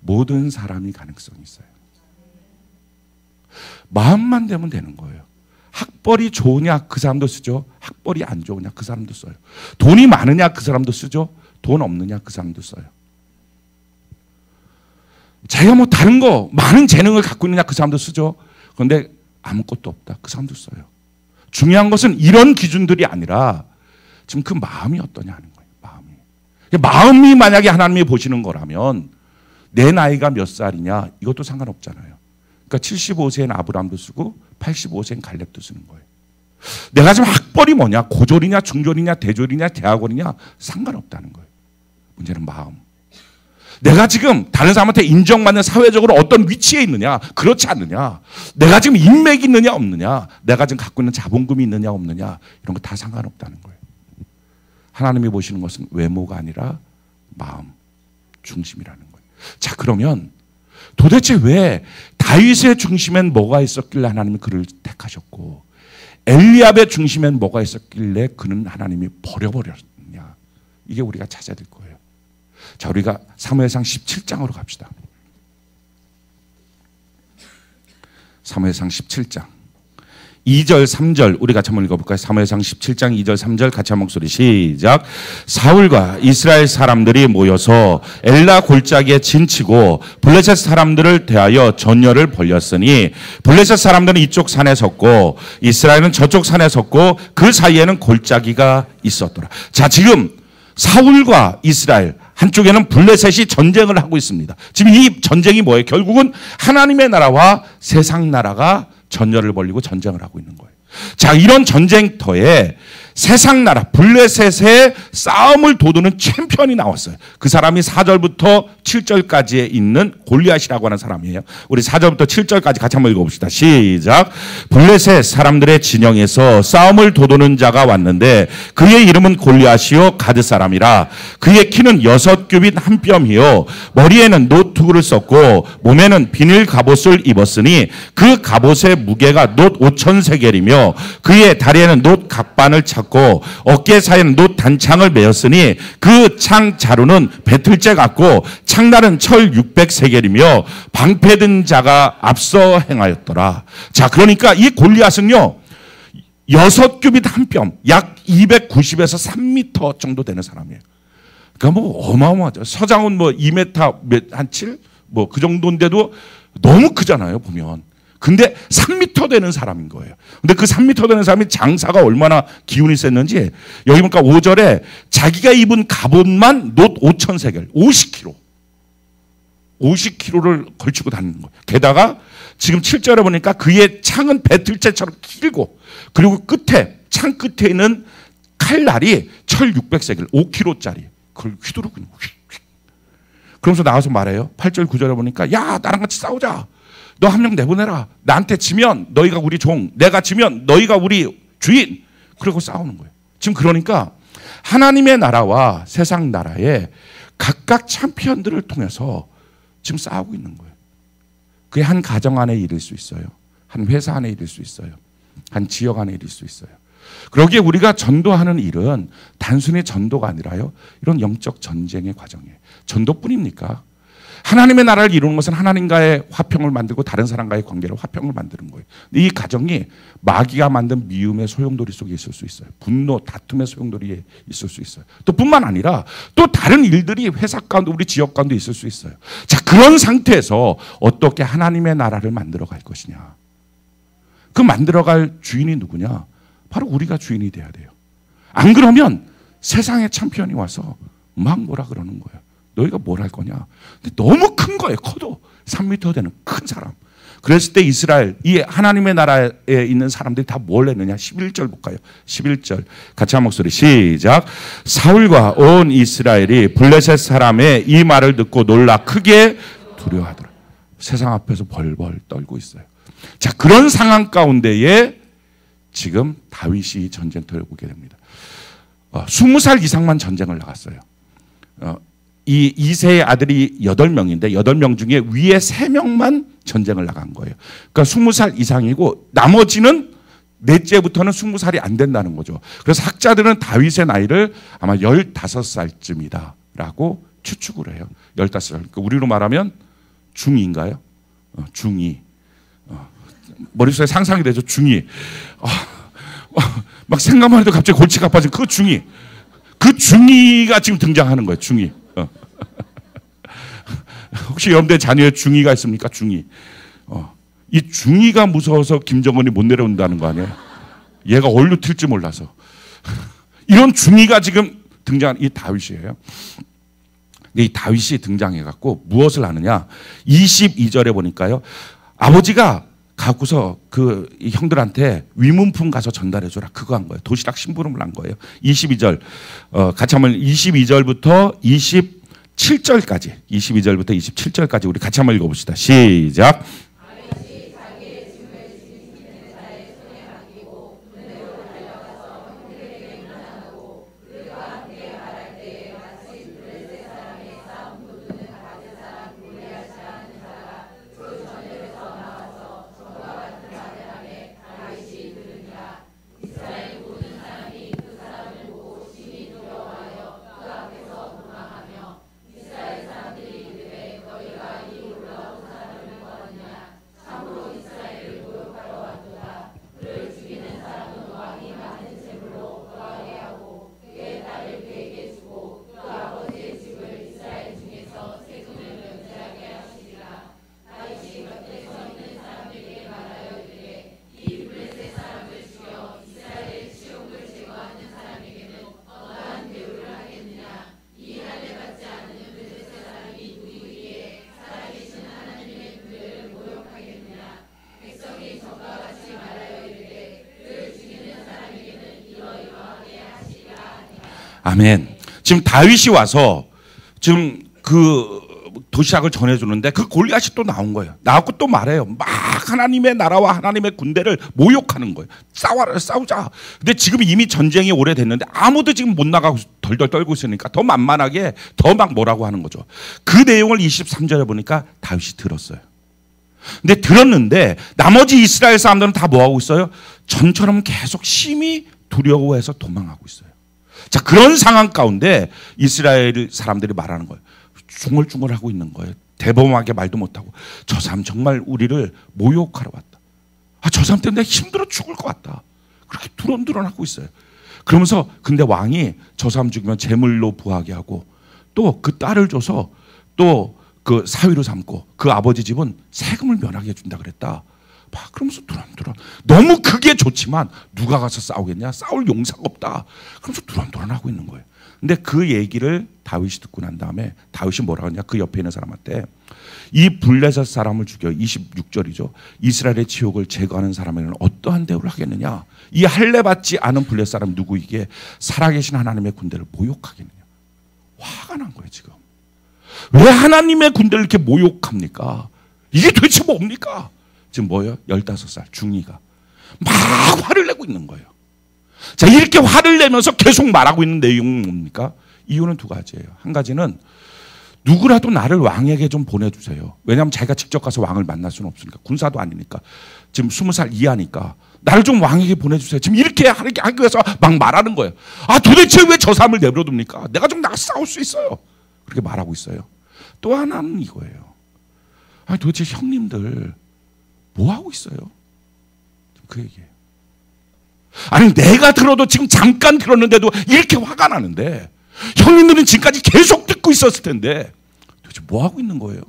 모든 사람이 가능성이 있어요. 마음만 되면 되는 거예요. 학벌이 좋으냐 그 사람도 쓰죠. 학벌이 안 좋으냐 그 사람도 써요. 돈이 많으냐 그 사람도 쓰죠. 돈 없느냐 그 사람도 써요. 자기가 뭐 다른 거 많은 재능을 갖고 있느냐 그 사람도 쓰죠. 그런데 아무것도 없다 그 사람도 써요. 중요한 것은 이런 기준들이 아니라 지금 그 마음이 어떠냐 하는 거예요. 마음이 만약에 하나님이 보시는 거라면 내 나이가 몇 살이냐 이것도 상관없잖아요. 그러니까 75세인 아브라함도 쓰고 85세인 갈렙도 쓰는 거예요. 내가 지금 학벌이 뭐냐 고졸이냐 중졸이냐 대졸이냐 대학원이냐 상관없다는 거예요. 문제는 마음. 내가 지금 다른 사람한테 인정받는 사회적으로 어떤 위치에 있느냐 그렇지 않느냐 내가 지금 인맥이 있느냐 없느냐 내가 지금 갖고 있는 자본금이 있느냐 없느냐 이런 거 다 상관없다는 거예요. 하나님이 보시는 것은 외모가 아니라 마음 중심이라는 거예요. 자 그러면 도대체 왜 다윗의 중심엔 뭐가 있었길래 하나님이 그를 택하셨고 엘리압의 중심엔 뭐가 있었길래 그는 하나님이 버려버렸느냐 이게 우리가 찾아야 될 거예요. 자, 우리가 사무엘상 17장으로 갑시다. 사무엘상 17장 2절 3절 우리 같이 한번 읽어볼까요? 사무엘상 17장 2절 3절 같이 한 목소리 시작. 사울과 이스라엘 사람들이 모여서 엘라 골짜기에 진치고 블레셋 사람들을 대하여 전열을 벌였으니 블레셋 사람들은 이쪽 산에 섰고 이스라엘은 저쪽 산에 섰고 그 사이에는 골짜기가 있었더라. 자 지금 사울과 이스라엘 한쪽에는 블레셋이 전쟁을 하고 있습니다. 지금 이 전쟁이 뭐예요? 결국은 하나님의 나라와 세상 나라가 전열을 벌이고 전쟁을 하고 있는 거예요. 자, 이런 전쟁터에 세상 나라 블레셋의 싸움을 도두는 챔피언이 나왔어요. 그 사람이 4절부터 7절까지에 있는 골리앗이라고 하는 사람이에요. 우리 4절부터 7절까지 같이 한번 읽어봅시다. 시작. 블레셋 사람들의 진영에서 싸움을 도두는 자가 왔는데 그의 이름은 골리앗이요 가드 사람이라. 그의 키는 6규빗 한 뼘이요 머리에는 노투구를 썼고 몸에는 비닐 갑옷을 입었으니 그 갑옷의 무게가 놋 5,000세겔이며 그의 다리에는 놋 각반을 찾고 잡고 어깨 사이에는 놋 단창을 메었으니 그 창 자루는 배틀째 같고 창날은 철 600세겔이며 방패든 자가 앞서 행하였더라. 자, 그러니까 이 골리앗은요 6규빗 한 뼘, 약 290에서 3m 정도 되는 사람이에요. 그러니까 뭐 어마어마하죠. 서장훈 뭐 2m 한 7? 뭐 그 정도인데도 너무 크잖아요, 보면. 근데 3m 되는 사람인 거예요. 근데 그 3m 되는 사람이 장사가 얼마나 기운이 셌는지 여기 보니까 5절에 자기가 입은 갑옷만 놋 5,000세겔, 50kg. 50kg를 걸치고 다니는 거예요. 게다가 지금 7절에 보니까 그의 창은 배틀째처럼 길고 그리고 끝에 창 끝에 있는 칼날이 철 600세겔 5kg짜리 그걸 휘두르고 있는 거예요. 그러면서 나와서 말해요. 8절 9절에 보니까 야 나랑 같이 싸우자. 너 한 명 내보내라. 나한테 지면 너희가 우리 종, 내가 지면 너희가 우리 주인. 그러고 싸우는 거예요. 지금 그러니까 하나님의 나라와 세상 나라에 각각 챔피언들을 통해서 지금 싸우고 있는 거예요. 그게 한 가정 안에 일일 수 있어요. 한 회사 안에 일일 수 있어요. 한 지역 안에 일일 수 있어요. 그러기에 우리가 전도하는 일은 단순히 전도가 아니라요. 이런 영적 전쟁의 과정이에요. 전도뿐입니까? 하나님의 나라를 이루는 것은 하나님과의 화평을 만들고 다른 사람과의 관계를 화평을 만드는 거예요. 이 과정이 마귀가 만든 미움의 소용돌이 속에 있을 수 있어요. 분노, 다툼의 소용돌이에 있을 수 있어요. 또 뿐만 아니라 또 다른 일들이 회사 가운데 우리 지역 가운데 있을 수 있어요. 자, 그런 상태에서 어떻게 하나님의 나라를 만들어 갈 것이냐. 그 만들어 갈 주인이 누구냐. 바로 우리가 주인이 돼야 돼요. 안 그러면 세상의 챔피언이 와서 막 뭐라 그러는 거예요. 너희가 뭘 할 거냐. 근데 너무 큰 거예요. 커도 3m 되는 큰 사람. 그랬을 때 이스라엘, 이 하나님의 나라에 있는 사람들이 다 뭘 했느냐. 11절 볼까요? 11절. 같이 한 목소리 시작. 사울과 온 이스라엘이 블레셋 사람의 이 말을 듣고 놀라 크게 두려워하더라. 세상 앞에서 벌벌 떨고 있어요. 자, 그런 상황 가운데에 지금 다윗이 전쟁터에 오게 됩니다. 20살 이상만 전쟁을 나갔어요. 이 이새의 아들이 8명인데 8명 중에 위에 3명만 전쟁을 나간 거예요. 그러니까 20살 이상이고 나머지는 넷째부터는 20살이 안 된다는 거죠. 그래서 학자들은 다윗의 나이를 아마 15살쯤이다라고 추측을 해요. 15살. 그러니까 우리로 말하면 중2인가요? 중2. 머릿속에 상상이 되죠. 중2. 막 생각만 해도 갑자기 골치가 아파지는 그 중2. 그 중2가 지금 등장하는 거예요. 중2. 혹시 여러분들 자녀의 중2가 있습니까? 중2. 이 중2가 무서워서 김정은이 못 내려온다는 거 아니에요? 얘가 어디로 튈지 몰라서. 이런 중2가 지금 등장한 이 다윗이에요. 이 다윗이 등장해갖고 무엇을 하느냐? 22절에 보니까요. 아버지가 갖고서 그 형들한테 위문품 가서 전달해줘라. 그거 한 거예요. 도시락 심부름을 한 거예요. 22절. 같이 한번 22절부터 27절까지. 22절부터 27절까지 우리 같이 한번 읽어봅시다. 시작. 아멘. 지금 다윗이 와서 지금 그 도시락을 전해주는데 그 골리앗이 또 나온 거예요. 나왔고 또 말해요. 막 하나님의 나라와 하나님의 군대를 모욕하는 거예요. 싸우자. 근데 지금 이미 전쟁이 오래됐는데 아무도 지금 못 나가고 덜덜 떨고 있으니까 더 만만하게 더 막 뭐라고 하는 거죠. 그 내용을 23절에 보니까 다윗이 들었어요. 근데 들었는데 나머지 이스라엘 사람들은 다 뭐하고 있어요? 전처럼 계속 심히 두려워해서 도망하고 있어요. 자, 그런 상황 가운데 이스라엘 사람들이 말하는 거예요. 중얼중얼하고 있는 거예요. 대범하게 말도 못하고, 저 사람 정말 우리를 모욕하러 왔다. 저 사람 때문에 내가 힘들어 죽을 것 같다. 그렇게 두런두런하고 있어요. 그러면서 근데 왕이 저 사람 죽이면 제물로 부하게 하고 또 그 딸을 줘서 또 그 사위로 삼고 그 아버지 집은 세금을 면하게 해준다 그랬다. 막 그러면서 두런두런. 너무 그게 좋지만 누가 가서 싸우겠냐? 싸울 용사가 없다. 그러면서 두런두런하고 있는 거예요. 근데 그 얘기를 다윗이 듣고 난 다음에 다윗이 뭐라 하냐? 그 옆에 있는 사람한테 이 블레셋 사람을 죽여, 26절이죠. 이스라엘의 지옥을 제거하는 사람에게는 어떠한 대우를 하겠느냐? 이 할례 받지 않은 블레셋 사람 누구이기에 살아계신 하나님의 군대를 모욕하겠느냐? 화가 난 거예요 지금. 왜 하나님의 군대를 이렇게 모욕합니까? 이게 도대체 뭡니까? 지금 뭐예요? 15살 중이가 막 화를 내고 있는 거예요. 자, 이렇게 화를 내면서 계속 말하고 있는 내용은 뭡니까? 이유는 두 가지예요. 한 가지는 누구라도 나를 왕에게 좀 보내주세요. 왜냐하면 자기가 직접 가서 왕을 만날 수는 없으니까. 군사도 아니니까. 지금 20살 이하니까 나를 좀 왕에게 보내주세요. 지금 이렇게 하기 위해서 막 말하는 거예요. 도대체 왜 저 사람을 내버려둡니까? 내가 좀 나가서 싸울 수 있어요. 그렇게 말하고 있어요. 또 하나는 이거예요. 도대체 형님들 뭐 하고 있어요? 그 얘기예요. 내가 들어도 지금 잠깐 들었는데도 이렇게 화가 나는데 형님들은 지금까지 계속 듣고 있었을 텐데 도대체 뭐 하고 있는 거예요?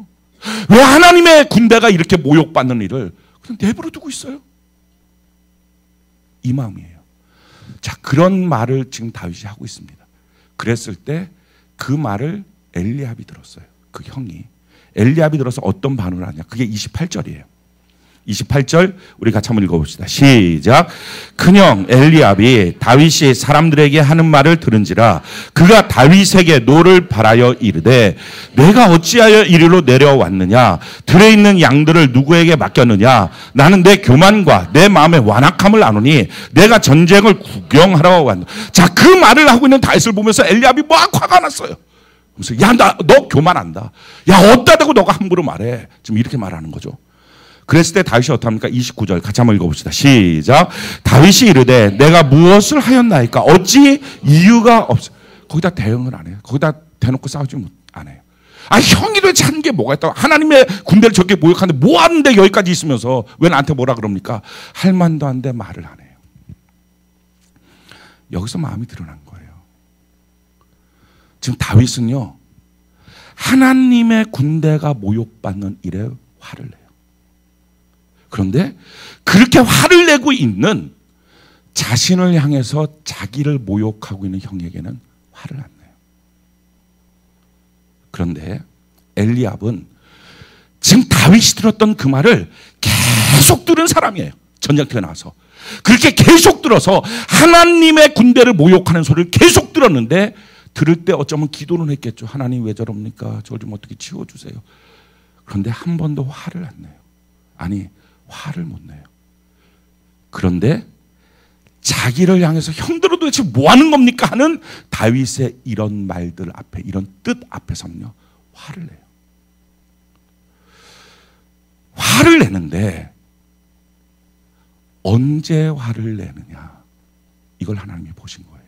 왜 하나님의 군대가 이렇게 모욕받는 일을 그냥 내버려 두고 있어요? 이 마음이에요. 자, 그런 말을 지금 다윗이 하고 있습니다. 그랬을 때 그 말을 엘리압이 들었어요. 그 형이. 엘리압이 들어서 어떤 반응을 하냐. 그게 28절이에요. 28절 우리 같이 한번 읽어봅시다. 시작. 큰형 엘리압이 다윗이 사람들에게 하는 말을 들은지라 그가 다윗에게 노를 바라여 이르되 내가 어찌하여 이리로 내려왔느냐? 들에 있는 양들을 누구에게 맡겼느냐? 나는 내 교만과 내 마음의 완악함을 아노니 내가 전쟁을 구경하러 왔다. 자, 그 말을 하고 있는 다윗을 보면서 엘리압이 막 화가 났어요. 그래서 야, 너 교만한다. 야, 어디다 대고 너가 함부로 말해. 지금 이렇게 말하는 거죠. 그랬을 때 다윗이 어떡합니까? 29절 같이 한번 읽어봅시다. 시작. 다윗이 이르되 내가 무엇을 하였나이까? 어찌 이유가 없어. 거기다 대응을 안 해요. 거기다 대놓고 싸우지 안 해요. 형이 도대체 한 게 뭐가 있다고. 하나님의 군대를 저렇게 모욕하는데 뭐 하는데 여기까지 있으면서 왜 나한테 뭐라 그럽니까? 할 만도 한데 말을 안 해요. 여기서 마음이 드러난 거예요. 지금 다윗은요, 하나님의 군대가 모욕받는 일에 화를 내요. 그런데 그렇게 화를 내고 있는 자신을 향해서 자기를 모욕하고 있는 형에게는 화를 안 내요. 그런데 엘리압은 지금 다윗이 들었던 그 말을 계속 들은 사람이에요. 전쟁터에 나와서. 그렇게 계속 들어서 하나님의 군대를 모욕하는 소리를 계속 들었는데 들을 때 어쩌면 기도는 했겠죠. 하나님 왜 저럽니까? 저를 좀 어떻게 치워주세요. 그런데 한 번도 화를 안 내요. 화를 못 내요. 그런데 자기를 향해서 형들은 도대체 뭐 하는 겁니까? 하는 다윗의 이런 말들 앞에, 이런 뜻 앞에서는요, 화를 내요. 화를 내는데 언제 화를 내느냐? 이걸 하나님이 보신 거예요.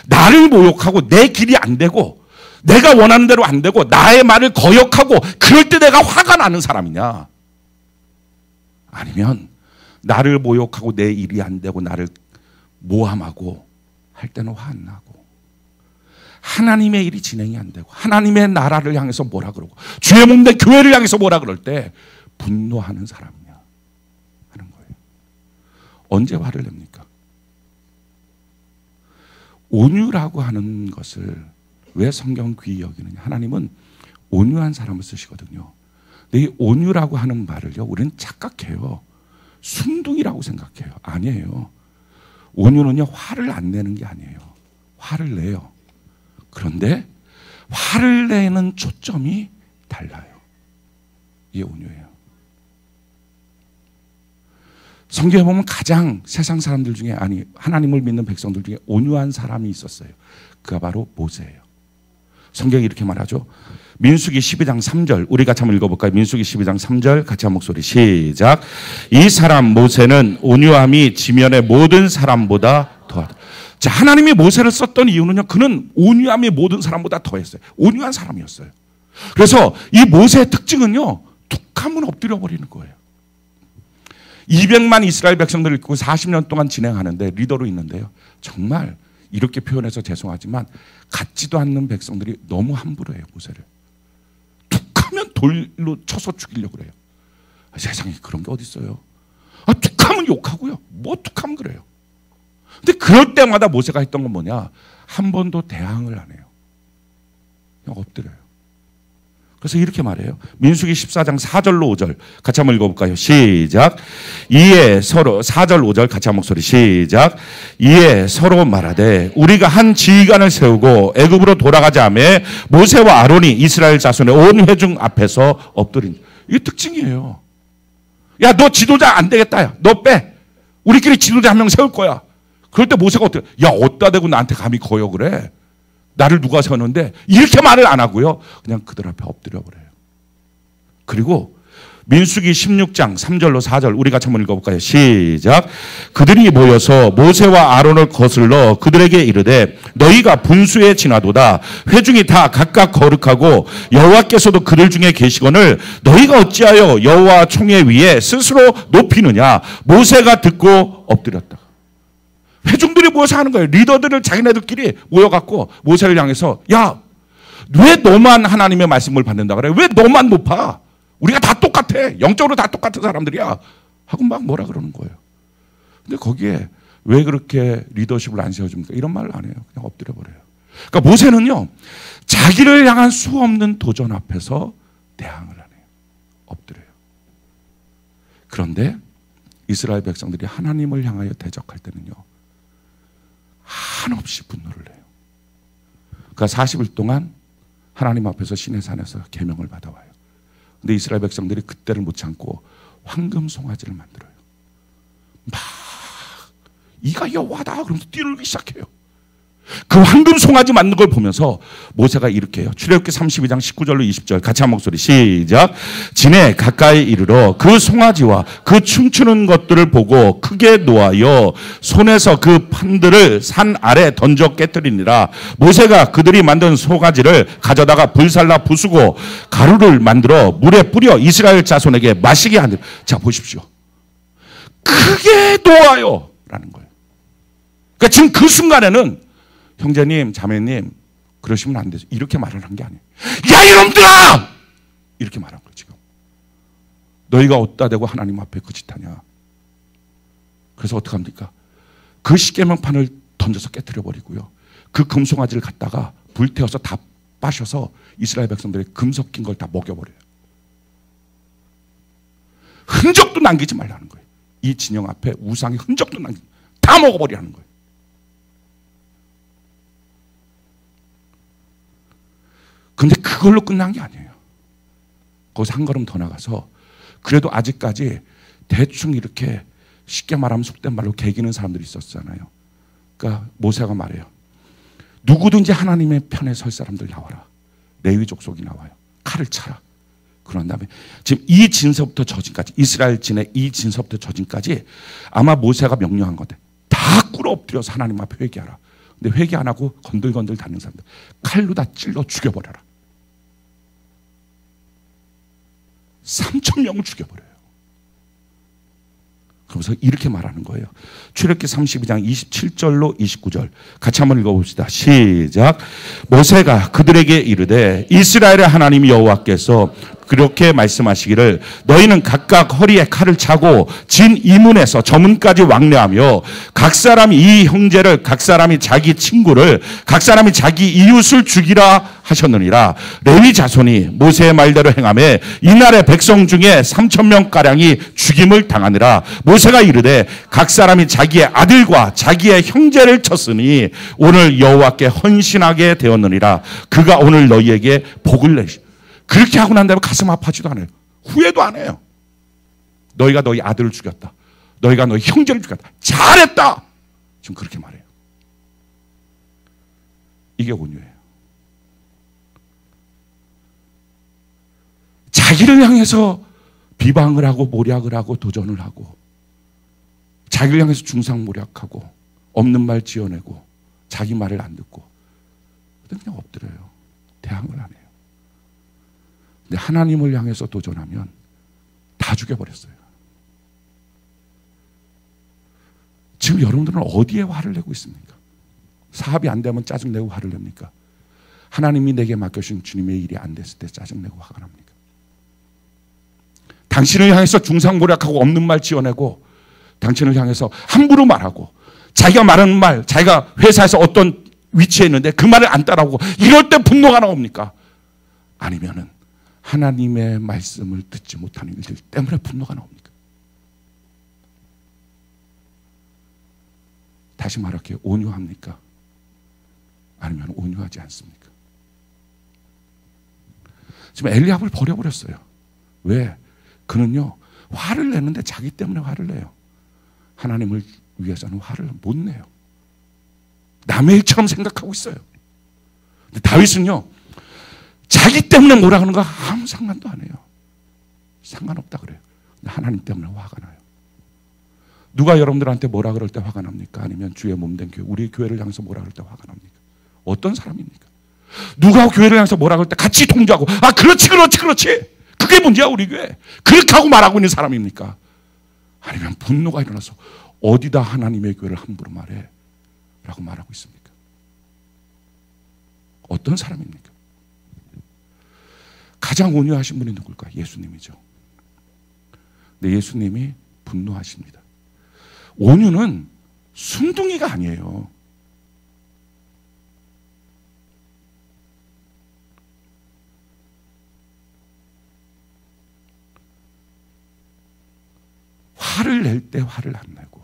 나를 모욕하고 내 길이 안 되고 내가 원하는 대로 안 되고 나의 말을 거역하고 그럴 때 내가 화가 나는 사람이냐? 아니면 나를 모욕하고 내 일이 안 되고 나를 모함하고 할 때는 화 안 나고 하나님의 일이 진행이 안 되고 하나님의 나라를 향해서 뭐라 그러고 주의 몸된 교회를 향해서 뭐라 그럴 때 분노하는 사람이냐 하는 거예요. 언제 화를 냅니까? 온유라고 하는 것을 왜 성경 귀히 여기느냐? 하나님은 온유한 사람을 쓰시거든요. 근데 이 온유라고 하는 말을요, 우리는 착각해요. 순둥이라고 생각해요. 아니에요. 온유는요, 화를 안 내는 게 아니에요. 화를 내요. 그런데 화를 내는 초점이 달라요. 이게 온유예요. 성경에 보면 가장 세상 사람들 중에, 하나님을 믿는 백성들 중에 온유한 사람이 있었어요. 그가 바로 모세예요. 성경이 이렇게 말하죠. 민수기 12장 3절 우리 같이 한번 읽어볼까요? 민수기 12장 3절 같이 한 목소리 시작. 이 사람 모세는 온유함이 지면의 모든 사람보다 더하다. 자, 하나님이 모세를 썼던 이유는요. 그는 온유함이 모든 사람보다 더했어요. 온유한 사람이었어요. 그래서 이 모세의 특징은요. 툭하면 엎드려 버리는 거예요. 200만 이스라엘 백성들을 이끌고 40년 동안 진행하는데 리더로 있는데요. 정말 이렇게 표현해서 죄송하지만 같지도 않는 백성들이 너무 함부로 해요. 모세를. 툭하면 돌로 쳐서 죽이려고 그래요. 세상에 그런 게 어디 있어요. 툭하면 욕하고요. 뭐 툭하면 그래요. 근데 그럴 때마다 모세가 했던 건 뭐냐. 한 번도 대항을 안 해요. 그냥 엎드려요. 그래서 이렇게 말해요. 민수기 14장 4절로 5절 같이 한번 읽어볼까요? 시작. 이에 서로 4절 5절 같이 한 목소리 시작. 이에 서로 말하되 우리가 한 지휘관을 세우고 애굽으로 돌아가자매 모세와 아론이 이스라엘 자손의 온 회중 앞에서 엎드린. 이게 특징이에요. 야, 너 지도자 안 되겠다. 야, 너 빼. 우리끼리 지도자 한 명 세울 거야. 그럴 때 모세가 어떻게? 야, 어디다 대고 나한테 감히 거역을 해? 나를 누가 세웠는데 이렇게 말을 안 하고요. 그냥 그들 앞에 엎드려 버려요. 그리고 민수기 16장 3절로 4절 우리 같이 한번 읽어볼까요? 시작. 그들이 모여서 모세와 아론을 거슬러 그들에게 이르되 너희가 분수에 지나도다. 회중이 다 각각 거룩하고 여호와께서도 그들 중에 계시거늘 너희가 어찌하여 여호와 총회 위에 스스로 높이느냐. 모세가 듣고 엎드렸다. 회중들이 모여서 하는 거예요. 리더들을 자기네들끼리 모여갖고 모세를 향해서 야, 왜 너만 하나님의 말씀을 받는다 그래? 왜 너만 높아? 우리가 다 똑같아. 영적으로 다 똑같은 사람들이야. 하고 막 뭐라 그러는 거예요. 근데 거기에 왜 그렇게 리더십을 안 세워줍니까? 이런 말을 안 해요. 그냥 엎드려 버려요. 그러니까 모세는요. 자기를 향한 수없는 도전 앞에서 대항을 안 해요. 엎드려요. 그런데 이스라엘 백성들이 하나님을 향하여 대적할 때는요. 한없이 분노를 해요. 그러니까 40일 동안 하나님 앞에서 시내산에서 계명을 받아와요. 근데 이스라엘 백성들이 그때를 못 참고 황금 송아지를 만들어요. 막 이가 여호와다 그러면서 뛰놀기 시작해요. 그 황금 송아지 만든 걸 보면서 모세가 이렇게 해요. 출애굽기 32장 19절로 20절 같이 한 목소리 시작. 진에 가까이 이르러 그 송아지와 그 춤추는 것들을 보고 크게 노하여 손에서 그 판들을 산 아래 던져 깨뜨리니라. 모세가 그들이 만든 송아지를 가져다가 불살라 부수고 가루를 만들어 물에 뿌려 이스라엘 자손에게 마시게 하니라. 자, 보십시오. 크게 노하여 라는 거예요. 그러니까 지금 그 순간에는 형제님, 자매님, 그러시면 안 되죠. 이렇게 말을 한 게 아니에요. 야, 이놈들아! 이렇게 말한 거예요, 지금. 너희가 어디다 대고 하나님 앞에 그 짓하냐. 그래서 어떻게 합니까? 그 십계명판을 던져서 깨뜨려 버리고요. 그 금송아지를 갖다가 불태워서 다 빠셔서 이스라엘 백성들의 금 섞인 걸 다 먹여버려요. 흔적도 남기지 말라는 거예요. 이 진영 앞에 우상의 흔적도 남기지 다 먹어버리라는 거예요. 근데 그걸로 끝난 게 아니에요. 거기서 한 걸음 더 나가서 그래도 아직까지 대충 이렇게 쉽게 말하면 속된 말로 개기는 사람들이 있었잖아요. 그러니까 모세가 말해요. 누구든지 하나님의 편에 설 사람들 나와라. 레위 족속이 나와요. 칼을 차라. 그런 다음에 지금 이 진서부터 저진까지 이스라엘 진의 이 진서부터 저진까지 아마 모세가 명령한 건데 다 꿇어 엎드려서 하나님 앞에 회개하라. 근데 회개 안 하고 건들건들 다니는 사람들 칼로 다 찔러 죽여버려라. 3,000명을 죽여버려요. 그러면서 이렇게 말하는 거예요. 출애굽기 32장 27절로 29절 같이 한번 읽어봅시다. 시작. 모세가 그들에게 이르되 이스라엘의 하나님 여호와께서 그렇게 말씀하시기를 너희는 각각 허리에 칼을 차고 진 이문에서 저문까지 왕래하며 각 사람이 이 형제를 각 사람이 자기 친구를 각 사람이 자기 이웃을 죽이라 하셨느니라. 레위 자손이 모세의 말대로 행하며 이날의 백성 중에 3,000명가량이 죽임을 당하니라. 모세가 이르되 각 사람이 자기의 아들과 자기의 형제를 쳤으니 오늘 여호와께 헌신하게 되었느니라. 그가 오늘 너희에게 복을 내시. 그렇게 하고 난 다음에 가슴 아파하지도 않아요. 후회도 안 해요. 너희가 너희 아들을 죽였다. 너희가 너희 형제를 죽였다. 잘했다. 지금 그렇게 말해요. 이게 온유예요. 자기를 향해서 비방을 하고 모략을 하고 도전을 하고 자기를 향해서 중상모략하고 없는 말 지어내고 자기 말을 안 듣고 그냥 엎드려요. 대항을 안 해요. 근데 하나님을 향해서 도전하면 다 죽여버렸어요. 지금 여러분들은 어디에 화를 내고 있습니까? 사업이 안 되면 짜증내고 화를 냅니까? 하나님이 내게 맡겨주신 주님의 일이 안 됐을 때 짜증내고 화가 납니까? 당신을 향해서 중상모략하고 없는 말 지어내고 당신을 향해서 함부로 말하고 자기가 말하는 말, 자기가 회사에서 어떤 위치에 있는데 그 말을 안 따라오고 이럴 때 분노가 나옵니까? 아니면은 하나님의 말씀을 듣지 못하는 일들 때문에 분노가 나옵니까? 다시 말할게요. 온유합니까? 아니면 온유하지 않습니까? 지금 엘리압을 버려버렸어요. 왜? 그는요 화를 내는데 자기 때문에 화를 내요. 하나님을 위해서는 화를 못 내요. 남의 일처럼 생각하고 있어요. 근데 다윗은요 자기 때문에 뭐라 하는 거 아무 상관도 안 해요. 상관없다 그래요. 근데 하나님 때문에 화가 나요. 누가 여러분들한테 뭐라 그럴 때 화가 납니까? 아니면 주의 몸된 교회, 우리 교회를 향해서 뭐라 그럴 때 화가 납니까? 어떤 사람입니까? 누가 교회를 향해서 뭐라 그럴 때 같이 동조하고 아 그렇지 그게 문제야 우리 교회. 그렇게 하고 말하고 있는 사람입니까? 아니면 분노가 일어나서 어디다 하나님의 교회를 함부로 말해 라고 말하고 있습니까? 어떤 사람입니까? 가장 온유하신 분이 누굴까? 예수님이죠. 근데 예수님이 분노하십니다. 온유는 순둥이가 아니에요. 화를 낼 때 화를 안 내고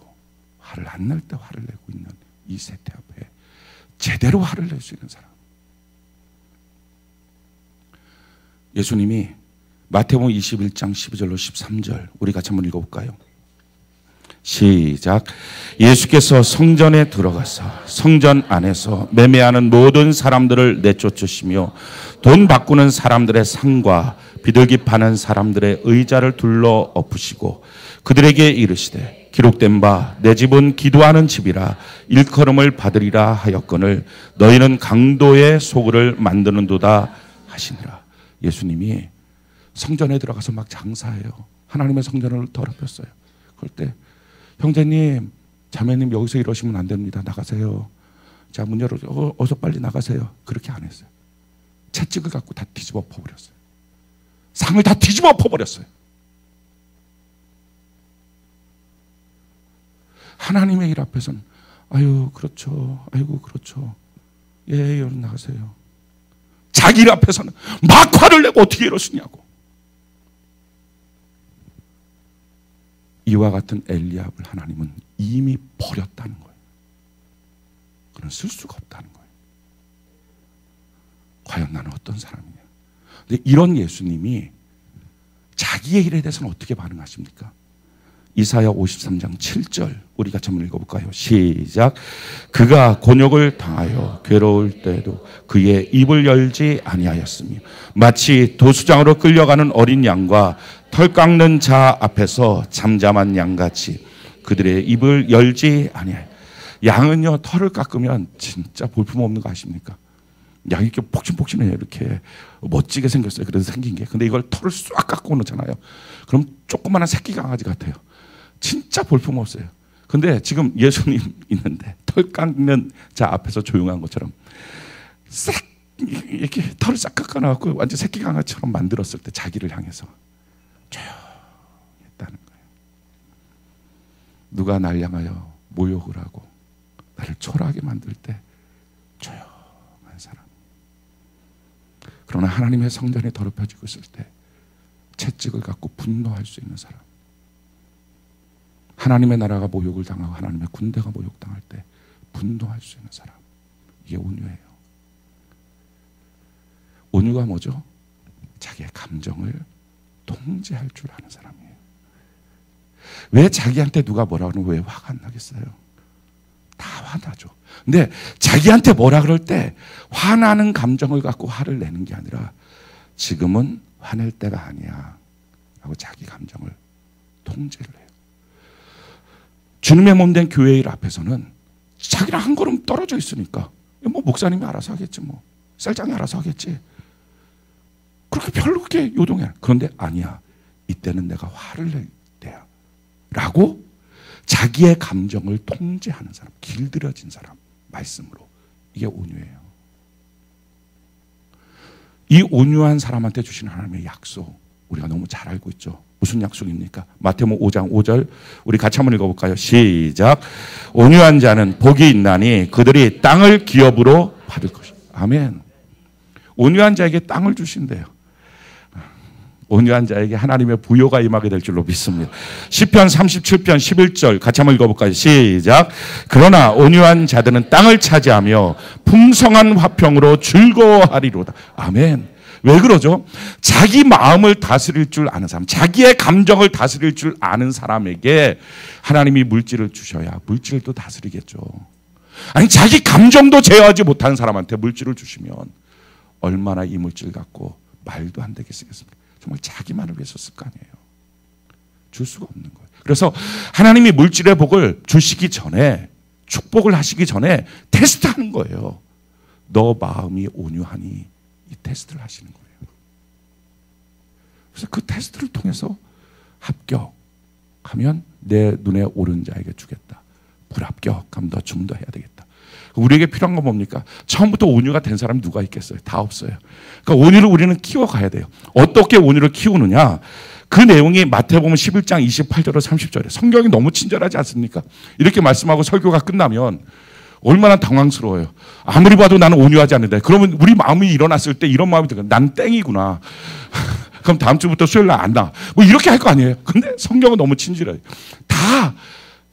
화를 안 낼 때 화를 내고 있는 이 세태 앞에 제대로 화를 낼 수 있는 사람. 예수님이 마태복음 21장 12절로 13절 우리 같이 한번 읽어볼까요? 시작. 예수께서 성전에 들어가서 성전 안에서 매매하는 모든 사람들을 내쫓으시며 돈 바꾸는 사람들의 상과 비둘기 파는 사람들의 의자를 둘러 엎으시고 그들에게 이르시되 기록된 바 내 집은 기도하는 집이라 일컬음을 받으리라 하였거늘 너희는 강도의 소굴을 만드는도다 하시니라. 예수님이 성전에 들어가서 막 장사해요. 하나님의 성전을 더럽혔어요. 그럴 때 형제님, 자매님 여기서 이러시면 안 됩니다. 나가세요. 자, 문 열어 어서 빨리 나가세요. 그렇게 안 했어요. 채찍을 갖고 다 뒤집어 엎어버렸어요. 상을 다 뒤집어 엎어버렸어요. 하나님의 일 앞에서는 아유 그렇죠. 아이고 그렇죠. 예, 여러분 나가세요. 자기 일 앞에서는 막 화를 내고 어떻게 이러시냐고. 이와 같은 엘리압을 하나님은 이미 버렸다는 거예요. 그는 쓸 수가 없다는 거예요. 과연 나는 어떤 사람이냐. 근데 이런 예수님이 자기의 일에 대해서는 어떻게 반응하십니까? 이사야 53장 7절 우리 같이 한번 읽어볼까요? 시작. 그가 곤욕을 당하여 괴로울 때에도 그의 입을 열지 아니하였으며 마치 도수장으로 끌려가는 어린 양과 털 깎는 자 앞에서 잠잠한 양같이 그들의 입을 열지 아니하여. 양은요 털을 깎으면 진짜 볼품없는 거 아십니까? 양이 이렇게 폭신폭신해요. 이렇게 멋지게 생겼어요. 그래서 생긴 게. 근데 이걸 털을 싹 깎고 놓잖아요. 그럼 조그마한 새끼 강아지 같아요. 진짜 볼품없어요. 근데 지금 예수님 있는데 털 깎는 자 앞에서 조용한 것처럼 싹 이렇게 털을 싹 깎아놔갖고 완전 새끼 강아지처럼 만들었을 때 자기를 향해서 조용했다는 거예요. 누가 날 향하여 모욕을 하고 나를 초라하게 만들 때 조용한 사람. 그러나 하나님의 성전이 더럽혀지고 있을 때 채찍을 갖고 분노할 수 있는 사람. 하나님의 나라가 모욕을 당하고 하나님의 군대가 모욕당할 때 분노할 수 있는 사람. 이게 온유예요. 온유가 뭐죠? 자기의 감정을 통제할 줄 아는 사람이에요. 왜 자기한테 누가 뭐라 그러면 왜 화가 안 나겠어요? 다 화나죠. 근데 자기한테 뭐라 그럴 때 화나는 감정을 갖고 화를 내는 게 아니라 지금은 화낼 때가 아니야 라고 자기 감정을 통제를 해요. 주님의 몸 된 교회 일 앞에서는 자기랑 한 걸음 떨어져 있으니까 뭐 목사님이 알아서 하겠지, 뭐 셀장이 알아서 하겠지, 그렇게 별로 그렇게 요동해. 그런데 아니야, 이때는 내가 화를 낼 때야 라고 자기의 감정을 통제하는 사람, 길들여진 사람, 말씀으로. 이게 온유예요. 이 온유한 사람한테 주신 하나님의 약속, 우리가 너무 잘 알고 있죠. 무슨 약속입니까? 마태복음 5장 5절 우리 같이 한번 읽어볼까요? 시작. 온유한 자는 복이 있나니 그들이 땅을 기업으로 받을 것이다. 아멘. 온유한 자에게 땅을 주신대요. 온유한 자에게 하나님의 부요가 임하게 될 줄로 믿습니다. 시편 37편 11절 같이 한번 읽어볼까요? 시작. 그러나 온유한 자들은 땅을 차지하며 풍성한 화평으로 즐거워하리로다. 아멘. 왜 그러죠? 자기 마음을 다스릴 줄 아는 사람, 자기의 감정을 다스릴 줄 아는 사람에게 하나님이 물질을 주셔야 물질도 다스리겠죠. 아니, 자기 감정도 제어하지 못하는 사람한테 물질을 주시면 얼마나 이 물질 갖고 말도 안 되게 쓰겠습니까? 정말 자기만을 위해서 쓸 거 아니에요. 줄 수가 없는 거예요. 그래서 하나님이 물질의 복을 주시기 전에, 축복을 하시기 전에 테스트하는 거예요. 너 마음이 온유하니? 이 테스트를 하시는 거예요. 그래서 그 테스트를 통해서 합격하면 내 눈에 오른 자에게 주겠다. 불합격하면 너 좀 더 해야 되겠다. 우리에게 필요한 건 뭡니까? 처음부터 온유가 된 사람이 누가 있겠어요? 다 없어요. 그러니까 온유를 우리는 키워가야 돼요. 어떻게 온유를 키우느냐? 그 내용이 마태복음 11장 28절에서 30절에 성경이 너무 친절하지 않습니까? 이렇게 말씀하고 설교가 끝나면 얼마나 당황스러워요. 아무리 봐도 나는 온유하지 않는데, 그러면 우리 마음이 일어났을 때 이런 마음이 들어요. 난 땡이구나. 그럼 다음 주부터 수요일 날 안 나. 뭐 이렇게 할 거 아니에요. 근데 성경은 너무 친절해요. 다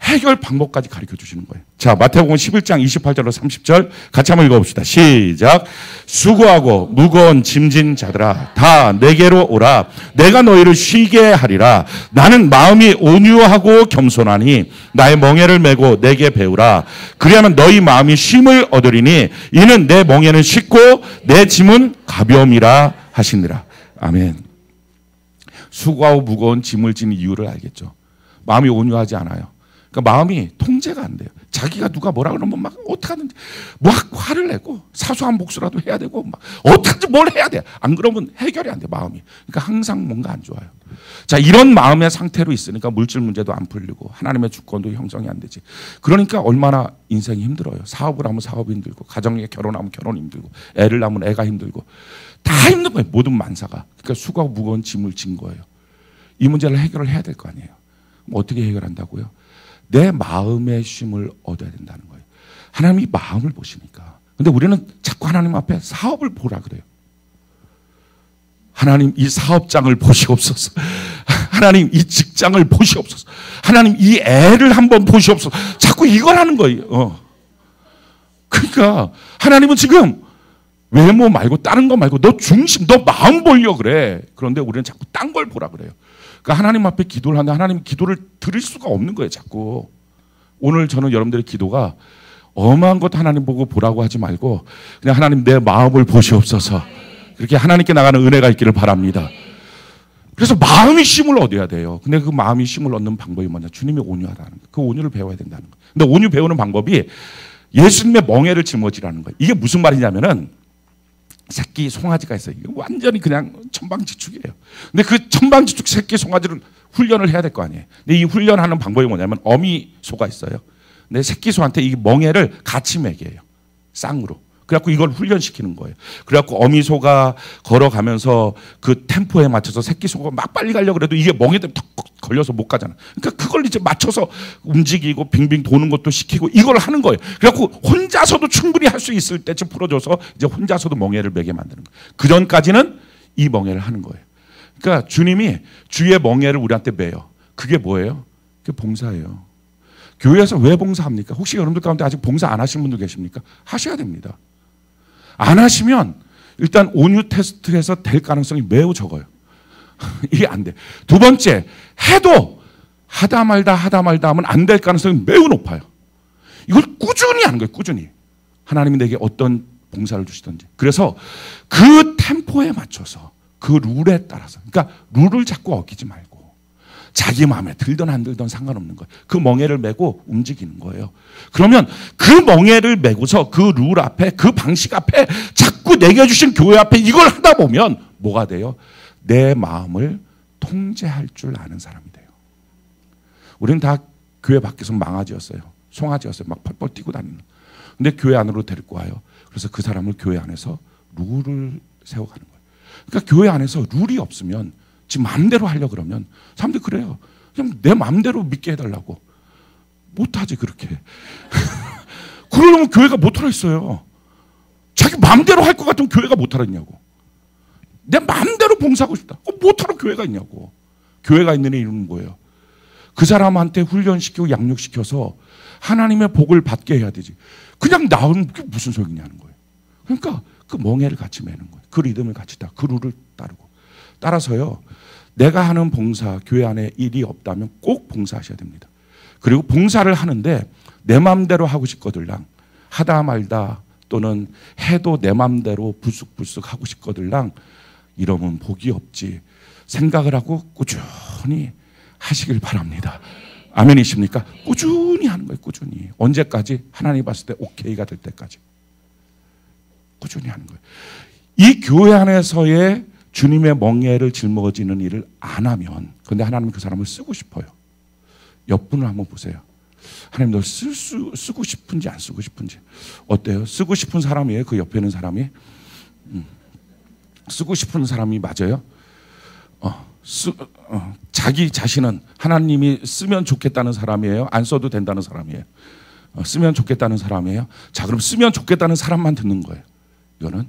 해결 방법까지 가르쳐 주시는 거예요. 자, 마태복음 11장 28절로 30절 같이 한번 읽어봅시다. 시작. 수고하고 무거운 짐진 자들아 다 내게로 오라. 내가 너희를 쉬게 하리라. 나는 마음이 온유하고 겸손하니 나의 멍에를 메고 내게 배우라. 그리하면 너희 마음이 쉼을 얻으리니 이는 내 멍에는 쉽고 내 짐은 가벼움이라 하시니라. 아멘. 수고하고 무거운 짐을 지는 이유를 알겠죠. 마음이 온유하지 않아요. 그러니까 마음이 통제가 안 돼요. 자기가 누가 뭐라 그러면 막 어떡하든지 막 화를 내고 사소한 복수라도 해야 되고 막 어떡하든지 뭘 해야 돼. 안 그러면 해결이 안 돼, 마음이. 그러니까 항상 뭔가 안 좋아요. 자, 이런 마음의 상태로 있으니까 물질 문제도 안 풀리고 하나님의 주권도 형성이 안 되지. 그러니까 얼마나 인생이 힘들어요. 사업을 하면 사업이 힘들고 가정에 결혼하면 결혼이 힘들고 애를 낳으면 애가 힘들고 다 힘든 거예요. 모든 만사가. 그러니까 수고하고 무거운 짐을 진 거예요. 이 문제를 해결을 해야 될 거 아니에요. 어떻게 해결한다고요? 내 마음의 쉼을 얻어야 된다는 거예요. 하나님이 마음을 보시니까. 근데 우리는 자꾸 하나님 앞에 사업을 보라 그래요. 하나님 이 사업장을 보시옵소서. 하나님 이 직장을 보시옵소서. 하나님 이 애를 한번 보시옵소서. 자꾸 이걸 하는 거예요. 그러니까 하나님은 지금 외모 말고 다른 거 말고 너 중심, 너 마음 보려고 그래. 그런데 우리는 자꾸 딴 걸 보라 그래요. 그러니까 하나님 앞에 기도를 하는데 하나님 기도를 들을 수가 없는 거예요, 자꾸. 오늘 저는 여러분들의 기도가 엄한 것 하나님 보고 보라고 하지 말고 그냥 하나님 내 마음을 보시옵소서. 그렇게 하나님께 나가는 은혜가 있기를 바랍니다. 그래서 마음이 쉼을 얻어야 돼요. 근데 그 마음이 쉼을 얻는 방법이 뭐냐? 주님이 온유하다는 거예요. 그 온유를 배워야 된다는 거예요. 근데 온유 배우는 방법이 예수님의 멍에를 짊어지라는 거예요. 이게 무슨 말이냐면은 새끼 송아지가 있어요. 이거 완전히 그냥 천방지축이에요. 근데 그 천방지축 새끼 송아지를 훈련을 해야 될 거 아니에요. 근데 이 훈련하는 방법이 뭐냐면 어미 소가 있어요. 근데 새끼 소한테 이 멍에를 같이 먹여요. 쌍으로. 그래갖고 이걸 훈련시키는 거예요. 그래갖고 어미 소가 걸어가면서 그 템포에 맞춰서 새끼 소가 막 빨리 가려고 그래도 이게 멍에 턱 걸려서 못 가잖아. 그러니까 그걸 이제 맞춰서 움직이고 빙빙 도는 것도 시키고 이걸 하는 거예요. 그래갖고 혼자서도 충분히 할 수 있을 때쯤 풀어줘서 이제 혼자서도 멍에를 매게 만드는 거예요. 그 전까지는 이 멍에를 하는 거예요. 그러니까 주님이 주의 멍에를 우리한테 매요. 그게 뭐예요? 그게 봉사예요. 교회에서 왜 봉사합니까? 혹시 여러분들 가운데 아직 봉사 안 하신 분들 계십니까? 하셔야 됩니다. 안 하시면 일단 온유 테스트에서 될 가능성이 매우 적어요. 이게 안 돼. 두 번째, 해도 하다 말다 하면 안 될 가능성이 매우 높아요. 이걸 꾸준히 하는 거예요. 꾸준히. 하나님이 내게 어떤 봉사를 주시든지. 그래서 그 템포에 맞춰서 그 룰에 따라서. 그러니까 룰을 자꾸 어기지 말고 자기 마음에 들든 안 들든 상관없는 거예요. 그 멍에를 메고 움직이는 거예요. 그러면 그 멍에를 메고서 그 룰 앞에, 그 방식 앞에 자꾸 내게 주신 교회 앞에 이걸 하다 보면 뭐가 돼요? 내 마음을 통제할 줄 아는 사람이 돼요. 우리는 다 교회 밖에서 망아지였어요. 송아지였어요. 막 펄펄 뛰고 다니는. 근데 교회 안으로 데리고 와요. 그래서 그 사람을 교회 안에서 룰을 세워가는 거예요. 그러니까 교회 안에서 룰이 없으면 지 마음대로 하려고 그러면 사람들이 그래요. 그냥 내 마음대로 믿게 해달라고. 못하지 그렇게. 그러려면 교회가 못하라 했어요. 자기 마음대로 할 것 같으면 교회가 못하라냐고. 내 마음대로 봉사하고 싶다. 못하러 교회가 있냐고. 교회가 있는 이유는 뭐예요? 그 사람한테 훈련시키고 양육시켜서 하나님의 복을 받게 해야 되지. 그냥 나오는 게 무슨 소용이냐는 거예요. 그러니까 그 멍에를 같이 매는 거예요. 그 리듬을 같이 따, 그 룰을 따르고. 따라서요, 내가 하는 봉사, 교회 안에 일이 없다면 꼭 봉사하셔야 됩니다. 그리고 봉사를 하는데 내 마음대로 하고 싶거들랑 하다 말다 또는 해도 내 마음대로 불쑥불쑥 하고 싶거들랑 이러면 복이 없지. 생각을 하고 꾸준히 하시길 바랍니다. 아멘이십니까? 꾸준히 하는 거예요. 꾸준히. 언제까지? 하나님 봤을 때 오케이가 될 때까지. 꾸준히 하는 거예요. 이 교회 안에서의 주님의 멍에를 짊어지는 일을 안 하면, 근데 하나님은 그 사람을 쓰고 싶어요. 옆분을 한번 보세요. 하나님 널 쓰고 싶은지 안 쓰고 싶은지. 어때요? 쓰고 싶은 사람이에요? 그 옆에 있는 사람이? 쓰고 싶은 사람이 맞아요? 자기 자신은 하나님이 쓰면 좋겠다는 사람이에요? 안 써도 된다는 사람이에요? 쓰면 좋겠다는 사람이에요? 자, 그럼 쓰면 좋겠다는 사람만 듣는 거예요. 이거는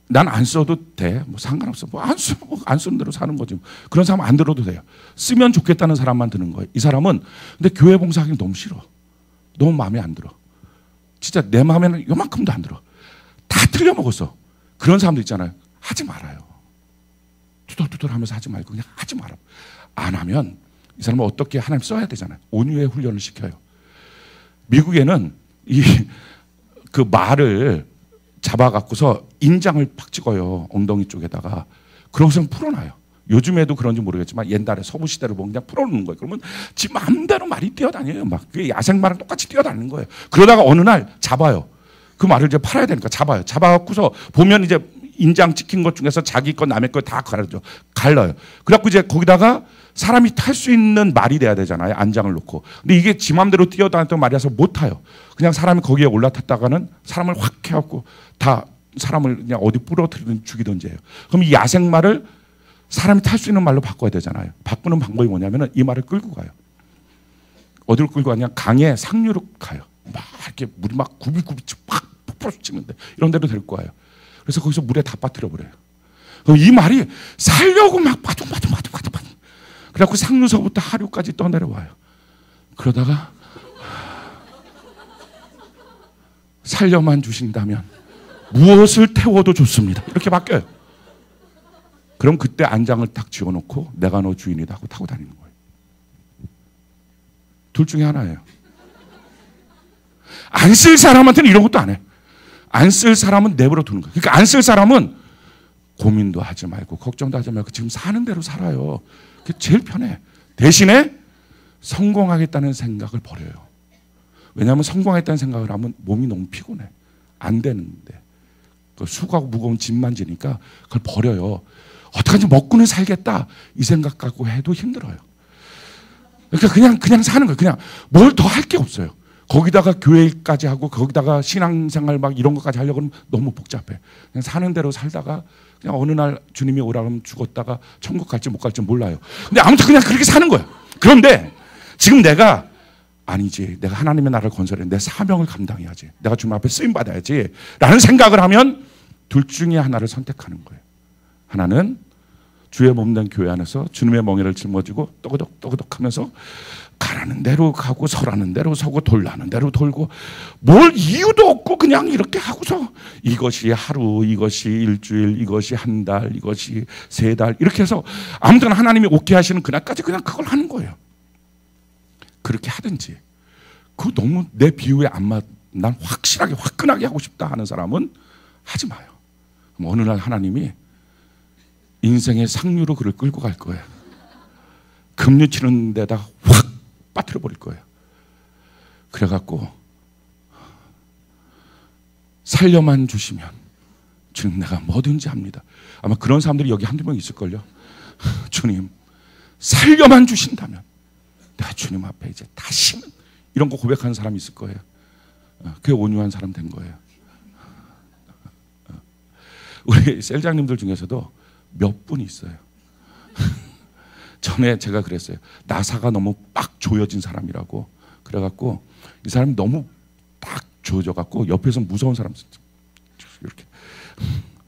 난 안 써도 돼. 뭐 상관없어. 뭐 안 쓰는 대로 사는 거지. 그런 사람 안 들어도 돼요. 쓰면 좋겠다는 사람만 듣는 거예요. 이 사람은 근데 교회 봉사하기 너무 싫어. 너무 마음에 안 들어. 진짜 내 마음에는 요만큼도 안 들어. 다 틀려 먹었어. 그런 사람도 있잖아요. 하지 말아요. 투덜투덜 하면서 하지 말고 그냥 하지 말아. 안 하면 이 사람은 어떻게 하나님 써야 되잖아요. 온유의 훈련을 시켜요. 미국에는 그 말을 잡아갖고서 인장을 팍 찍어요. 엉덩이 쪽에다가. 그러고서 풀어놔요. 요즘에도 그런지 모르겠지만 옛날에 서부 시대를 보면 그냥 풀어놓는 거예요. 그러면 지 마음대로 말이 뛰어다녀요. 막 그게 야생말랑 똑같이 뛰어다니는 거예요. 그러다가 어느 날 잡아요. 그 말을 이제 팔아야 되니까 잡아요. 잡아갖고서 보면 이제 인장 찍힌 것 중에서 자기 거 남의 거 다 갈라요. 그래갖고 이제 거기다가 사람이 탈 수 있는 말이 돼야 되잖아요. 안장을 놓고. 근데 이게 지 맘대로 뛰어다녔던 말이라서 못 타요. 그냥 사람이 거기에 올라탔다가는 사람을 확 해갖고 다 사람을 그냥 어디 부러뜨리든 죽이든지 해요. 그럼 이 야생말을 사람이 탈 수 있는 말로 바꿔야 되잖아요. 바꾸는 방법이 뭐냐면은 이 말을 끌고 가요. 어디로 끌고 가냐? 강에 상류로 가요. 막 이렇게 물이 막 굽이굽이 팍 폭포 치는데 이런 데로 데리고 가요. 그래서 거기서 물에 다 빠뜨려 버려요. 그럼 이 말이 살려고 막 빠둥빠둥. 그래갖고 상류서부터 하류까지 떠내려와요. 그러다가 살려만 주신다면 무엇을 태워도 좋습니다. 이렇게 바뀌어요. 그럼 그때 안장을 딱 쥐어놓고 내가 너 주인이다 하고 타고 다니는 거예요. 둘 중에 하나예요. 안 쓸 사람한테는 이런 것도 안 해. 안 쓸 사람은 내버려 두는 거예요. 그러니까 안 쓸 사람은 고민도 하지 말고 걱정도 하지 말고 지금 사는 대로 살아요. 그게 제일 편해. 대신에 성공하겠다는 생각을 버려요. 왜냐하면 성공하겠다는 생각을 하면 몸이 너무 피곤해. 안 되는데. 그 수고하고 무거운 짐만 지니까 그걸 버려요. 어떡하지 먹고는 살겠다 이 생각 갖고 해도 힘들어요. 그러니까 그냥 사는 거예요. 그냥 뭘 더 할 게 없어요. 거기다가 교회까지 하고 거기다가 신앙생활 막 이런 것까지 하려고 하면 너무 복잡해. 그냥 사는 대로 살다가 그냥 어느 날 주님이 오라 그러면 죽었다가 천국 갈지 못 갈지 몰라요. 근데 아무튼 그냥 그렇게 사는 거예요. 그런데 지금 내가 아니지. 내가 하나님의 나라를 건설해. 내 사명을 감당해야지. 내가 주님 앞에 쓰임 받아야지. 라는 생각을 하면 둘 중에 하나를 선택하는 거예요. 하나는 주의 몸된 교회 안에서 주님의 멍에를 짊어지고 또그덕 하면서 가라는 대로 가고 서라는 대로 서고 돌라는 대로 돌고 뭘 이유도 없고 그냥 이렇게 하고서 이것이 하루, 이것이 일주일, 이것이 한 달, 이것이 세 달 이렇게 해서 아무튼 하나님이 오케이 하시는 그날까지 그냥 그걸 하는 거예요. 그렇게 하든지 그거 너무 내 비유에 안 맞, 난 확실하게 화끈하게 하고 싶다 하는 사람은 하지 마요. 어느 날 하나님이 인생의 상류로 그를 끌고 갈 거예요. 급류 치는 데다 확 빠뜨려 버릴 거예요. 그래갖고 살려만 주시면 주님 내가 뭐든지 합니다. 아마 그런 사람들이 여기 한두 명 있을걸요. 주님 살려만 주신다면 내가 주님 앞에 이제 다시는, 이런 거 고백하는 사람이 있을 거예요. 그게 온유한 사람 된 거예요. 우리 셀장님들 중에서도 몇 분이 있어요. 전에 제가 그랬어요. 나사가 너무 빡 조여진 사람이라고. 그래갖고 이 사람이 너무 딱 조여져갖고 옆에서 무서운 사람, 이렇게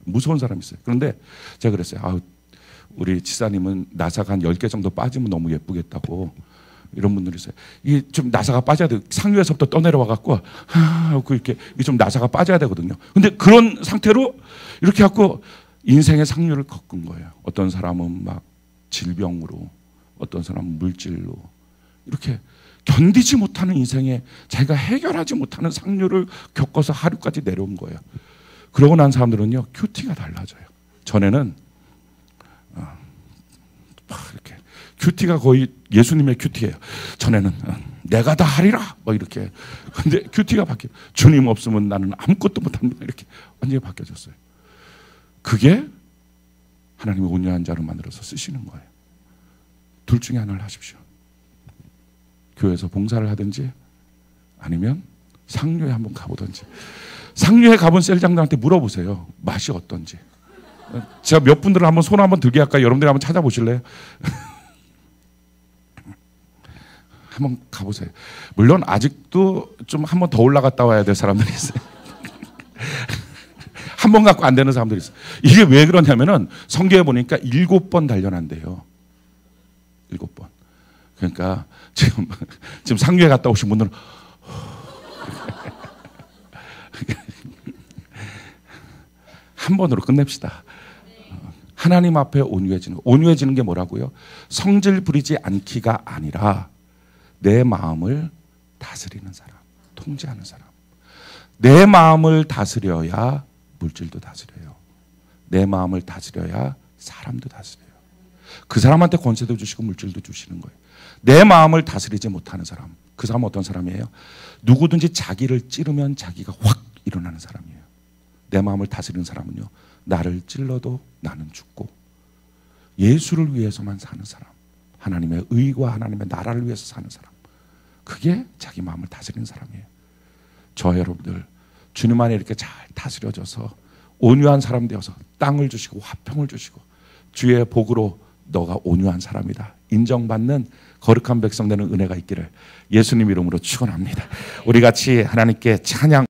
무서운 사람이 있어요. 그런데 제가 그랬어요. 아우, 우리 지사님은 나사가 한 10개 정도 빠지면 너무 예쁘겠다고. 이런 분들이 있어요. 이게 좀 나사가 빠져야 돼. 상류에서부터 떠내려와갖고 하고 이렇게 좀 나사가 빠져야 되거든요. 근데 그런 상태로 이렇게 갖고 인생의 상류를 겪은 거예요. 어떤 사람은 막 질병으로, 어떤 사람은 물질로, 이렇게 견디지 못하는 인생에 자기가 해결하지 못하는 상류를 겪어서 하루까지 내려온 거예요. 그러고 난 사람들은요, 큐티가 달라져요. 전에는 이렇게 큐티가 거의 예수님의 큐티예요. 전에는 내가 다 하리라 뭐 이렇게. 근데 큐티가 바뀌어. 주님 없으면 나는 아무것도 못합니다. 이렇게 완전히 바뀌어졌어요. 그게 하나님의 온유한 자로 만들어서 쓰시는 거예요. 둘 중에 하나를 하십시오. 교회에서 봉사를 하든지 아니면 상류에 한번 가보든지. 상류에 가본 셀장들한테 물어보세요. 맛이 어떤지. 제가 몇 분들을 한번 손 한번 들게 할까요? 여러분들이 한번 찾아보실래요? 한번 가보세요. 물론 아직도 좀 한번 더 올라갔다 와야 될 사람들이 있어요. 한 번 갖고 안 되는 사람들이 있어요. 이게 왜 그러냐면은 성경에 보니까 7번 단련한대요. 7번. 그러니까 지금 상류에 갔다 오신 분들은 한 번으로 끝냅시다. 하나님 앞에 온유해지는 거. 온유해지는 게 뭐라고요? 성질 부리지 않기가 아니라 내 마음을 다스리는 사람, 통제하는 사람. 내 마음을 다스려야 물질도 다스려요. 내 마음을 다스려야 사람도 다스려요. 그 사람한테 권세도 주시고 물질도 주시는 거예요. 내 마음을 다스리지 못하는 사람, 그 사람은 어떤 사람이에요? 누구든지 자기를 찌르면 자기가 확 일어나는 사람이에요. 내 마음을 다스리는 사람은요, 나를 찔러도 나는 죽고 예수를 위해서만 사는 사람, 하나님의 의와 하나님의 나라를 위해서 사는 사람, 그게 자기 마음을 다스리는 사람이에요. 저 여러분들 주님 안에 이렇게 잘 다스려져서 온유한 사람 되어서 땅을 주시고 화평을 주시고 주의 복으로 너가 온유한 사람이다 인정받는 거룩한 백성 되는 은혜가 있기를 예수님 이름으로 축원합니다. 우리 같이 하나님께 찬양